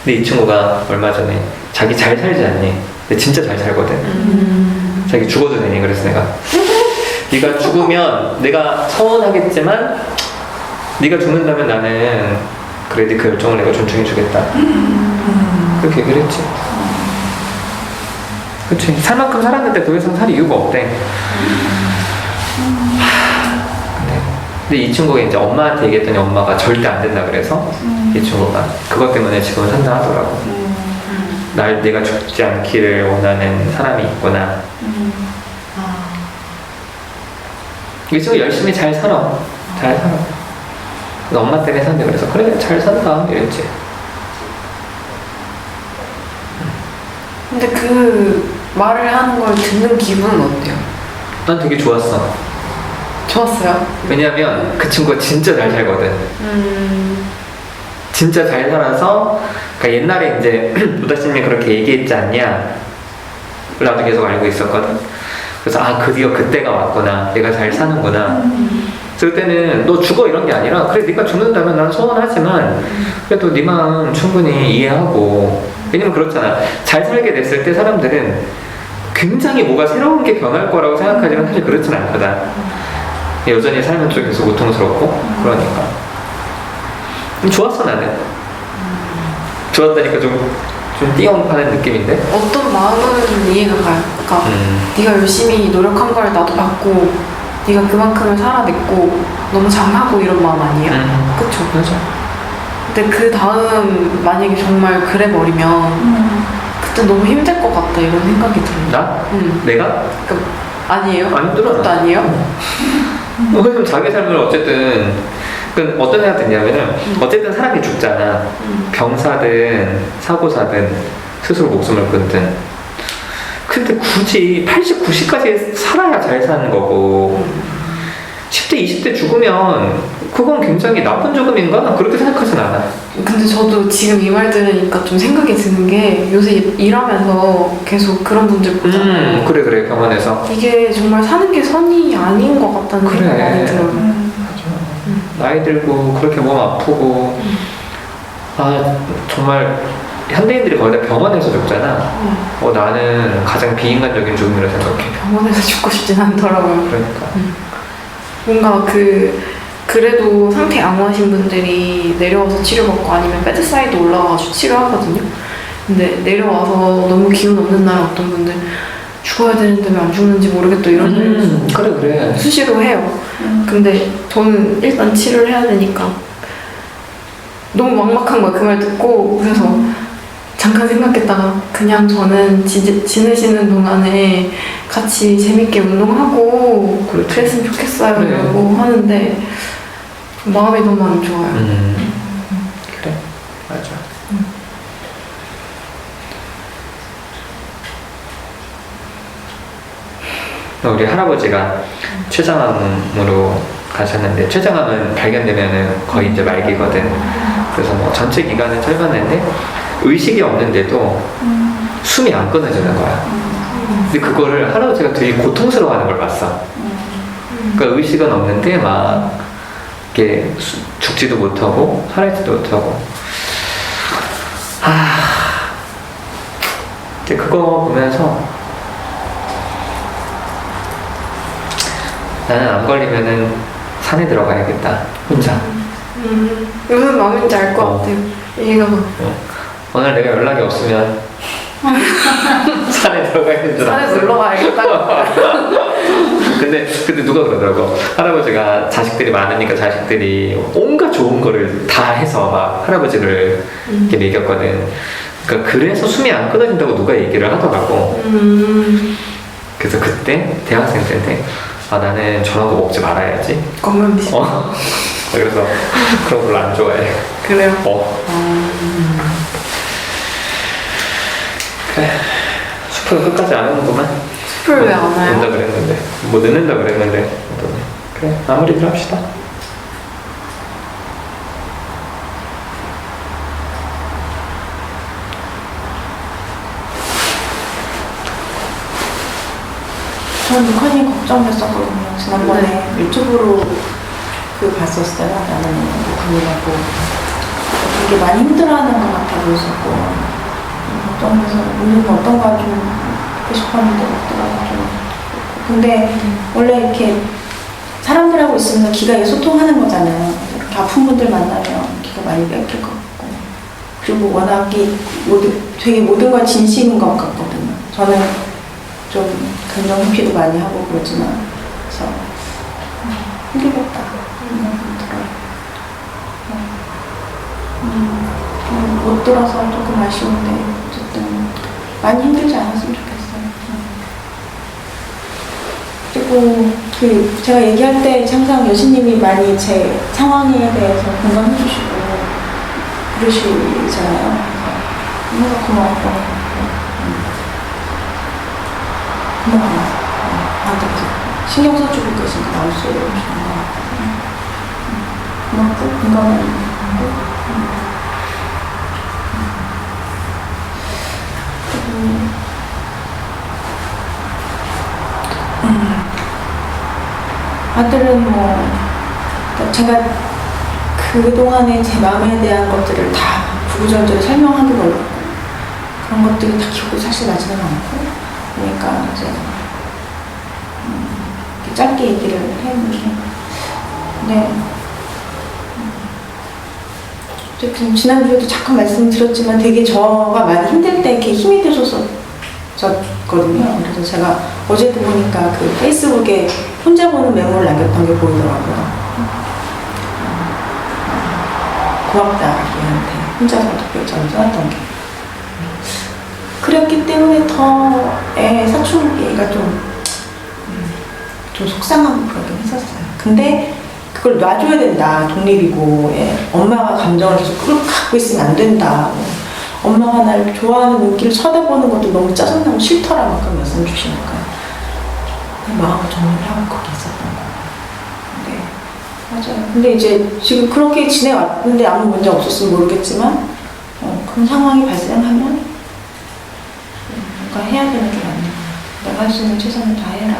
근데 이 친구가 얼마 전에 자기 잘 살지 않니? 근데 진짜 잘 살거든. 자기 죽어도 되니? 그래서 내가 네가 죽으면 내가 서운하겠지만 네가 죽는다면 나는 그래 네 결정을 내가 존중해 주겠다. 그렇게 얘기를 했지. 그치. 살 만큼 살았는데 더 이상 살 이유가 없대. 근데 이 친구가 이제 엄마한테 얘기했더니 엄마가 절대 안 된다 그래서 이 친구가 그것 때문에 지금은 산다 하더라고. 내가 죽지 않기를 원하는 사람이 있구나. 이 친구 열심히 잘 살아. 잘 살아. 그래서 엄마 때문에 산대. 그래서 그래 잘 산다 이랬지. 근데 그 말을 하는 걸 듣는 기분은 어때요? 난 되게 좋았어. 좋았어요? 왜냐면 그 친구가 진짜 잘 살거든. 진짜 잘 살아서 그러니까 옛날에 이제 노다씨님이 그렇게 얘기했지 않냐 나도 계속 알고 있었거든. 그래서 아 드디어 그때가 왔구나. 내가 잘 사는구나. 그럴 때는 너 죽어 이런 게 아니라 그래 네가 죽는다면 난 소원하지만 그래도 네 마음 충분히 이해하고. 왜냐면 그렇잖아. 잘 살게 됐을 때 사람들은 굉장히 뭐가 새로운 게 변할 거라고 생각하지만 사실 그렇진 않거든. 여전히 삶은 좀 계속 고통스럽고 그러니까 좋았어 나는. 좋았다니까 좀 띄엄파는 느낌인데. 어떤 마음은 이해가 가요. 그러니까 네가 열심히 노력한 걸 나도 받고 네가 그만큼을 살아냈고 너무 잘하고 이런 마음 아니에요? 그쵸? 맞아. 근데 그 다음 만약에 정말 그래 버리면 그때 너무 힘들 것 같다 이런 생각이 들어요. 나? 내가? 그러니까 아니에요? 안 힘들어. 그것도 아니에요? 그럼 자기 삶을 어쨌든 그 어떤 생각 드냐면은 어쨌든 사람이 죽잖아. 병사든 사고사든 스스로 목숨을 끊든. 근데 굳이 80, 90까지 살아야 잘 사는 거고 10대, 20대 죽으면 그건 굉장히 나쁜 죽음인가? 난 그렇게 생각하진 않아. 근데 저도 지금 이 말 들으니까 좀 생각이 드는 게 요새 일하면서 계속 그런 분들 보잖아요. 그래 병원에서 이게 정말 사는 게 선이 아닌 것 같다는 그래. 생각이 많이 들어요. 나이 들고 그렇게 몸 아프고 아 정말 현대인들이 거의 다 병원에서 죽잖아. 나는 가장 비인간적인 죽음이라 생각해. 병원에서 죽고 싶진 않더라고요. 그러니까 뭔가 그래도 상태 양호하신 분들이 내려와서 치료받고 아니면 베드사이드 올라가가지고 치료하거든요. 근데 내려와서 너무 기운 없는 날 어떤 분들 죽어야 되는데 왜 안 죽는지 모르겠다 이런 소리 그래 수시로 해요. 근데 저는 일단 치료를 해야 되니까 너무 막막한 거야 그 말 듣고. 그래서 잠깐 생각했다가 그냥 저는 지내시는 동안에 같이 재밌게 운동하고 그렇지. 그랬으면 좋겠어요 그래. 라고 하는데 마음이 너무 안 좋아요. 그래 맞아. 우리 할아버지가 췌장암으로 가셨는데 췌장암은 발견되면은 거의 이제 말기거든. 그래서 뭐 전체 기간은 짧았는데 의식이 없는데도 숨이 안 끊어지는 거야. 근데 그거를 할아버지가 되게 고통스러워하는 걸 봤어. 그러니까 의식은 없는데 막 이렇게 죽지도 못하고 살아있지도 못하고. 이제 그거 보면서 나는 안 걸리면은 산에 들어가야겠다 혼자. 무슨 마음인지 알 것 같아요. 이해가 가. 오늘 내가 연락이 없으면 산에 들어가 있는 줄 알았어. 산에 놀러 가야겠다. 근데 누가 그러더라고. 할아버지가 자식들이 많으니까 자식들이 온갖 좋은 거를 다 해서 막 할아버지를 이렇게 먹였거든. 그러니까 그래서 숨이 안 끊어진다고 누가 얘기를 하더라고. 그래서 그때 대학생 때인데 나는 저런 거 먹지 말아야지. 건강미식. 그래서 그런 걸 안 좋아해. 그래요? 그래. 숲을 끝까지 안 오는구만. 숲을 왜 안 와요? 늦는다 그랬는데. 뭐 늦는다 그랬는데. 그래, 마무리들 합시다. 저는 컨이 걱정됐었거든요. 지난번에 유튜브로 봤었어요. 나는 고민하고 되게 많이 힘들어하는 것 같아 보였었고 걱정돼서 오늘 어떤가 좀 듣고 싶었는데 없더라고 좀. 근데 원래 이렇게 사람들하고 있으면 기가 소통하는 거잖아요. 이렇게 아픈 분들 만나면 기가 많이 뺏길 것 같고 그리고 워낙 되게 모든 건 진심인 것 같거든요. 저는 좀 감정 회피도 많이 하고 그러지만 그래서 힘들겠다 생각이 들어요. 못 들어서 조금 아쉬운데 어쨌든 많이 힘들지 않았으면 좋겠어요. 그리고 그 제가 얘기할 때 항상 여신님이 많이 제 상황에 대해서 공감해 주시고 그러시잖아요. 너무 고마웠고 고마워요. 나한테 신경 써주고 계시니까 나올 수 있는 것 같아요. 고맙고 공감하고 아들은 뭐 제가 그동안에 제 마음에 대한 것들을 다 구구절절 설명하기도 어렵고 그런 것들이 다 기억이 사실 나지는 않고 그러니까 이제 이렇게 짧게 얘기를 했는데 네. 그냥 지난주에도 잠깐 말씀드렸지만 되게 저가 많이 힘들 때 이렇게 힘이 되셨었거든요. 그래서 제가 어제도 보니까 그 페이스북에 혼자 보는 메모를 남겼던 게 보이더라고요. 고맙다, 얘한테. 혼자서 독백전을 써놨던 게. 그랬기 때문에 더 사춘기가 좀 속상하고 그러긴 했었어요. 근데 그걸 놔줘야 된다. 독립이고 엄마가 감정을 계속 끌고 갖고 있으면 안 된다. 엄마가 날 좋아하는 눈길을 쳐다보는 것도 너무 짜증나고 싫더라. 막 그런 말씀 주시니까 마음을 정리를 하고 거기 있었던 거예요. 네, 맞아요. 근데 이제 지금 그렇게 지내왔는데 아무 문제 없었으면 모르겠지만 그런 상황이 발생하면 뭔가 해야 되는 게 맞는 거야. 내가 할 수 있는 최선을 다해라.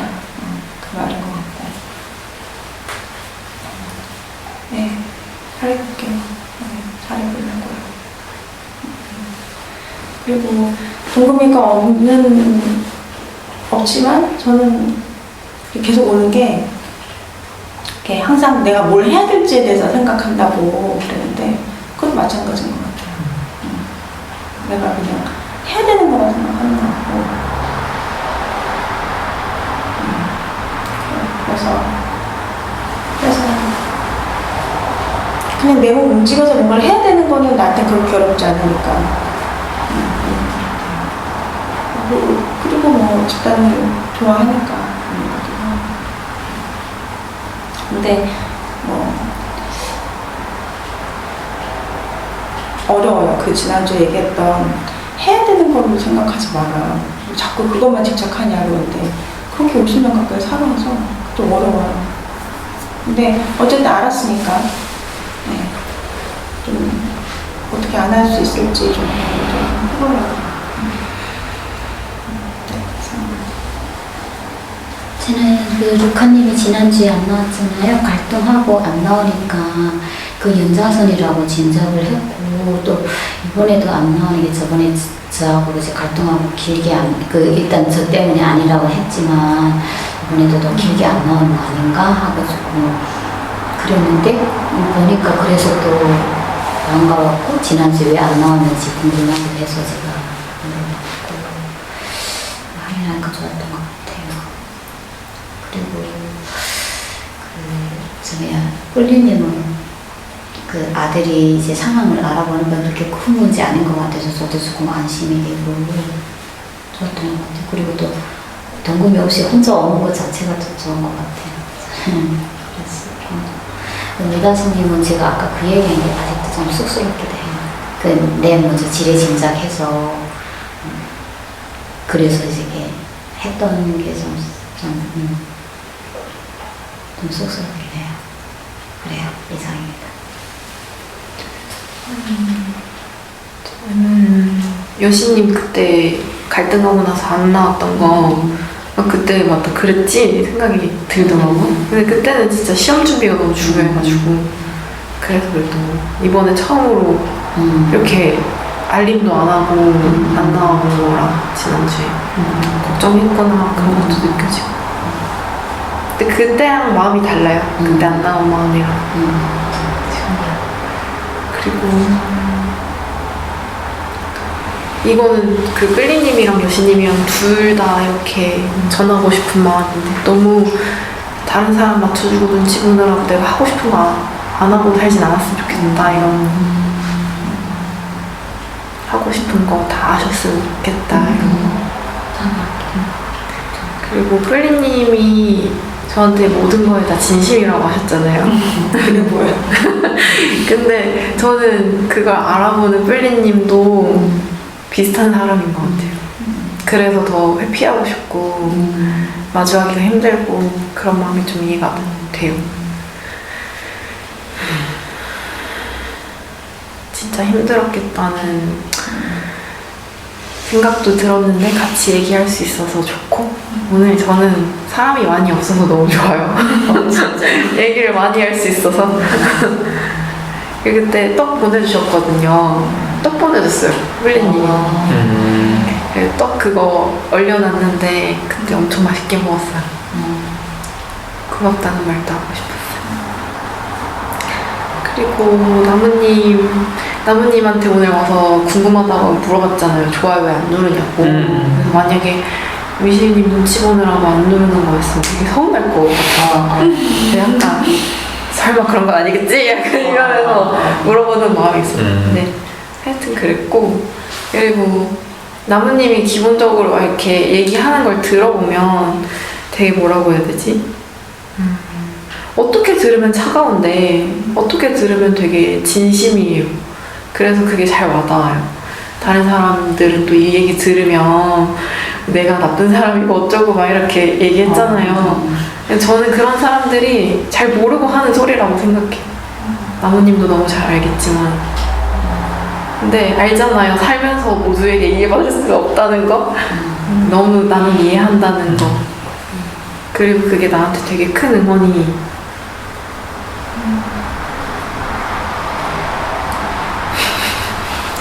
그 말인 것 같고. 네, 잘해볼게요. 네, 잘해보려고요. 그리고 동금이가 없지만 저는 계속 오는 게 이렇게 항상 내가 뭘 해야 될지에 대해서 생각한다고 그랬는데 그것도 마찬가지인 것 같아요. 내가 그냥 해야 되는 거라고 생각하는 것 같고 그래서 그냥 내 몸 움직여서 뭔가를 해야 되는 거는 나한테 그렇게 어렵지 않으니까 그리고 뭐 집단을 좋아하니까 근데 뭐 어려워요. 그 지난주에 얘기했던 해야 되는 걸로 생각하지 마라. 자꾸 그것만 집착하냐 그러는데 그렇게 50년 가까이 살아와서 좀 어려워요. 근데 어쨌든 알았으니까 네. 좀 어떻게 안 할 수 있을지 좀 해보려고. 저는 그 루카님이 지난주에 안 나왔잖아요. 갈등하고 안 나오니까 그 연장선이라고 짐작을 했고 또 이번에도 안 나오는 게 저번에 저하고 이제 갈등하고 길게 일단 저 때문에 아니라고 했지만 이번에도 더 길게 안 나오는 거 아닌가 하고 조금 그랬는데 보니까 그래서 또 반가웠고 지난주에 왜 안 나왔는지 궁금하기도 해서 제가 물어봤고 확인하니까 좋았던 것 같아요. 그리고 꿀리님은 그 아들이 이제 상황을 알아보는 건 그렇게 큰 문제 아닌 것 같아서 저도 조금 안심이 되고 좋았던 것 같아요. 그리고 또 동금이 없이 혼자 오는 것 자체가 좀 좋은 것 같아요. 그래서 미다스님은 제가 아까 그 얘기한 게 아직도 좀 쑥스럽기도 해요. 내 먼저 지레 짐작해서 그래서 이제 했던 게 좀 쑥스럽긴 해요. 그래요. 이상입니다. 저는 여신님 그때 갈등하고 나서 안 나왔던 거 그때 맞다 그랬지 생각이 들더라고. 근데 그때는 진짜 시험 준비가 너무 중요해가지고 그래서 그랬던 거. 이번에 처음으로 이렇게 알림도 안 하고 안 나오는 거랑 지난주에 걱정했구나 그런 것도 느껴지고. 근데 그때랑 마음이 달라요. 그때 안 나온 마음이랑 그리고 이거는 그 끌리님이랑 여신님이랑 둘 다 이렇게 전하고 싶은 마음인데 너무 다른 사람 맞춰주고 눈치 보느라고 내가 하고 싶은 거 안 하고 살진 않았으면 좋겠다 이런 하고 싶은 거 다 아셨으면 좋겠다 이런 그리고 끌리님이 저한테 모든 거에 다 진심이라고 하셨잖아요. 그게 뭐야? 근데 저는 그걸 알아보는 뿔리님도 비슷한 사람인 것 같아요. 그래서 더 회피하고 싶고 마주하기가 힘들고 그런 마음이 좀 이해가 돼요. 진짜 힘들었겠다는 생각도 들었는데 같이 얘기할 수 있어서 좋고 오늘 저는 사람이 많이 없어서 너무 좋아요. 얘기를 많이 할 수 있어서 그때 떡 보내주셨거든요. 떡 보내줬어요, 뿔리님이. 떡 그거 얼려놨는데 그때 엄청 맛있게 먹었어요. 고맙다는 말도 하고 싶었어요. 그리고 나무님한테 오늘 와서 궁금하다고 물어봤잖아요. 좋아요 왜 안 누르냐고. 그래서 만약에 미실님 눈치 보느라고 안 누르는 거였으면 되게 서운할 것 같아. 근데 약간 설마 그런 건 아니겠지? 약간 이러면서 물어보는 마음이 있었어요. 근데 하여튼 그랬고, 그리고 나무님이 기본적으로 이렇게 얘기하는 걸 들어보면 되게 뭐라고 해야 되지? 어떻게 들으면 차가운데 어떻게 들으면 되게 진심이에요. 그래서 그게 잘 와닿아요. 다른 사람들은 또 이 얘기 들으면 내가 나쁜 사람이고 어쩌고 막 이렇게 얘기했잖아요. 저는 그런 사람들이 잘 모르고 하는 소리라고 생각해요. 나무님도 너무 잘 알겠지만. 근데 알잖아요. 살면서 모두에게 이해받을 수 없다는 거. 너무 나는 이해한다는 거. 그리고 그게 나한테 되게 큰 응원이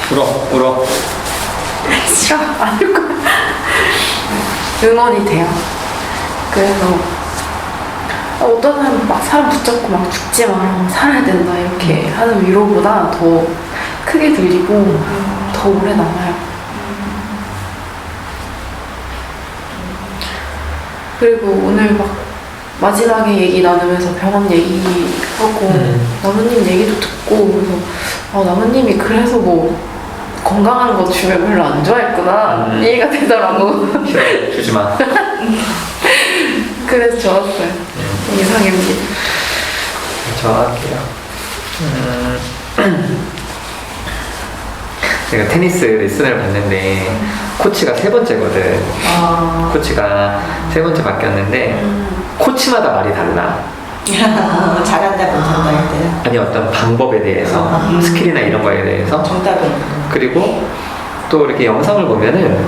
울어. 싫어. 안 울 거야. 응원이 돼요. 그래서 어떤 사람 막 사람 붙잡고 막 죽지 마라, 살아야 된다 이렇게 하는 위로보다 더 크게 들리고 더 오래 남아요. 그리고 오늘 막 마지막에 얘기 나누면서 병원 얘기하고 나무님 얘기도 듣고 그래서 나무님이 그래서 뭐 건강한 거 주면 별로 안 좋아했구나 이해가 되더라고. 싫어, 주지 마. 그래서 좋았어요. 이상형님. 저 할게요. 제가 테니스 레슨을 받는데 코치가 3번째거든. 코치가 3번째 바뀌었는데 코치마다 말이 달라. 잘한다 못한다 할 때는 아니 어떤 방법에 대해서 스킬이나 이런 거에 대해서 정답은 그리고 또 이렇게 영상을 보면은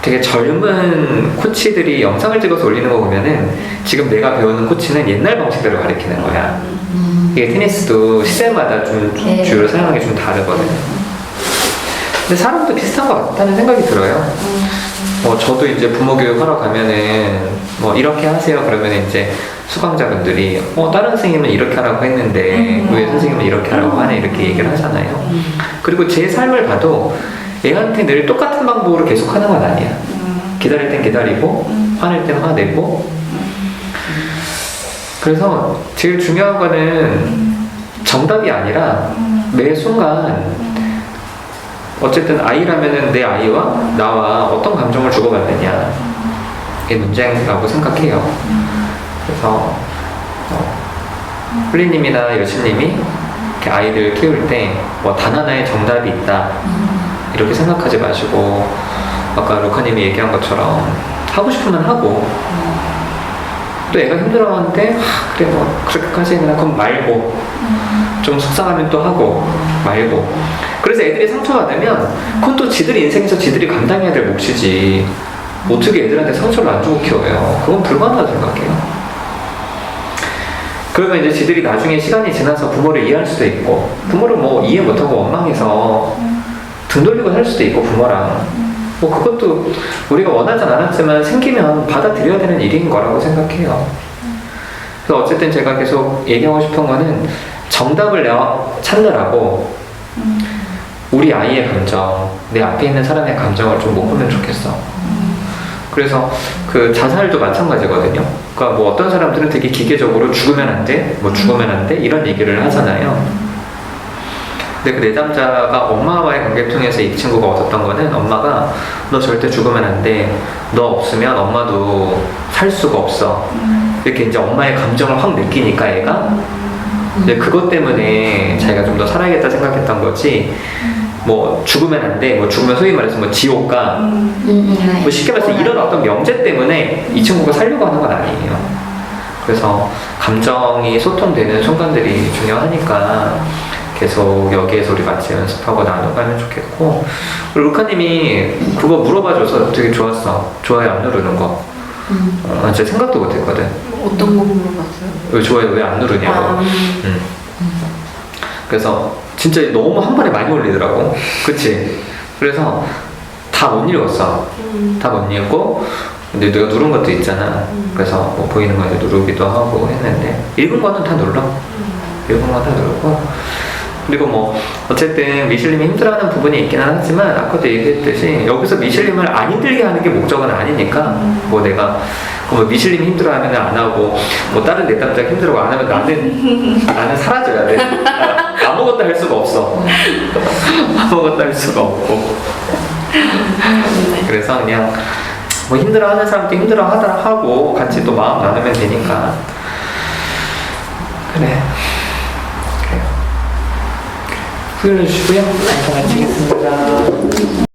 되게 젊은 코치들이 영상을 찍어서 올리는 거 보면은 지금 내가 배우는 코치는 옛날 방식대로 가르치는 거야. 이게 테니스도 시대마다 좀 주로 사용하는 게 좀 다르거든요. 근데 사람도 비슷한 것 같다는 생각이 들어요. 저도 이제 부모 교육하러 가면은 이렇게 하세요 그러면 이제 수강자분들이 다른 선생님은 이렇게 하라고 했는데 왜 선생님은 이렇게 하라고 하네 이렇게 얘기를 하잖아요. 그리고 제 삶을 봐도 애한테 늘 똑같은 방법으로 계속 하는 건 아니야. 기다릴 땐 기다리고 화낼 땐 화내고. 그래서 제일 중요한 거는 정답이 아니라 매 순간 어쨌든 아이라면은 내 아이와 나와 어떤 감정을 주고받느냐 이게 문제라고 생각해요. 그래서 훌리님이나 여신님이 이렇게 아이들 키울 때 단 하나의 정답이 있다 이렇게 생각하지 마시고 아까 루카님이 얘기한 것처럼 하고 싶으면 하고 또 애가 힘들어하는데 그래 그렇게까지 해나 그럼 말고 좀 속상하면 또 하고 말고 그래서 애들이 상처받으면 그건 또 지들이 인생에서 지들이 감당해야 될 몫이지 어떻게 애들한테 상처를 안 주고 키워요. 그건 불가능하다고 생각해요. 그러면 이제 지들이 나중에 시간이 지나서 부모를 이해할 수도 있고 부모를 이해 못하고 원망해서 등 돌리고 살 수도 있고 부모랑 그것도 우리가 원하진 않았지만 생기면 받아들여야 되는 일인 거라고 생각해요. 그래서 어쨌든 제가 계속 얘기하고 싶은 거는 정답을 찾느라고 우리 아이의 감정, 내 앞에 있는 사람의 감정을 좀 못 보면 좋겠어. 그래서 그 자살도 마찬가지거든요. 그러니까 어떤 사람들은 되게 기계적으로 죽으면 안 돼, 죽으면 안 돼 이런 얘기를 하잖아요. 근데 그 내담자가 엄마와의 관계 통해서 이 친구가 얻었던 거는 엄마가 너 절대 죽으면 안 돼. 너 없으면 엄마도 살 살 수가 없어. 이렇게 이제 엄마의 감정을 확 느끼니까 얘가 이제 그것 때문에 자기가 좀 더 살아야겠다 생각했던 거지. 뭐 죽으면 안 돼. 뭐 죽으면 소위 말해서 뭐 지옥 가. 뭐 쉽게 말해서 이런 어떤 명제 때문에 이 친구가 살려고 하는 건 아니에요. 그래서 감정이 소통되는 순간들이 중요하니까 계속 여기에서 우리 같이 연습하고 나눠가면 좋겠고, 그리고 루카님이 그거 물어봐줘서 되게 좋았어. 좋아요 안 누르는 거. 진짜 생각도 못했거든. 어떤 거 물어봤어요? 왜 좋아요 왜 안 누르냐고. 그래서 진짜 너무 한 번에 많이 올리더라고. 그치? 그래서 다 못 읽었어. 다 못 읽고, 근데 내가 누른 것도 있잖아. 그래서 뭐 보이는 거 이제 누르기도 하고 했는데, 읽은 거는 다 눌러. 읽은 거 다 누르고. 그리고 뭐 어쨌든 미실님이 힘들어하는 부분이 있기는 하지만 아까도 얘기했듯이 여기서 미실님을 안 힘들게 하는 게 목적은 아니니까, 뭐 내가 뭐 미실님이 힘들어하면 안 하고 뭐 다른 내 남자가 힘들고 안 하면 나는 사라져야 돼. 아무것도 할 수가 없어. 아무것도 할 수가 없고. 그래서 그냥 뭐 힘들어하는 사람도 힘들어하더라 하고 같이 또 마음 나누면 되니까. 그래. 후회해 주시고요. 감사하겠습니다.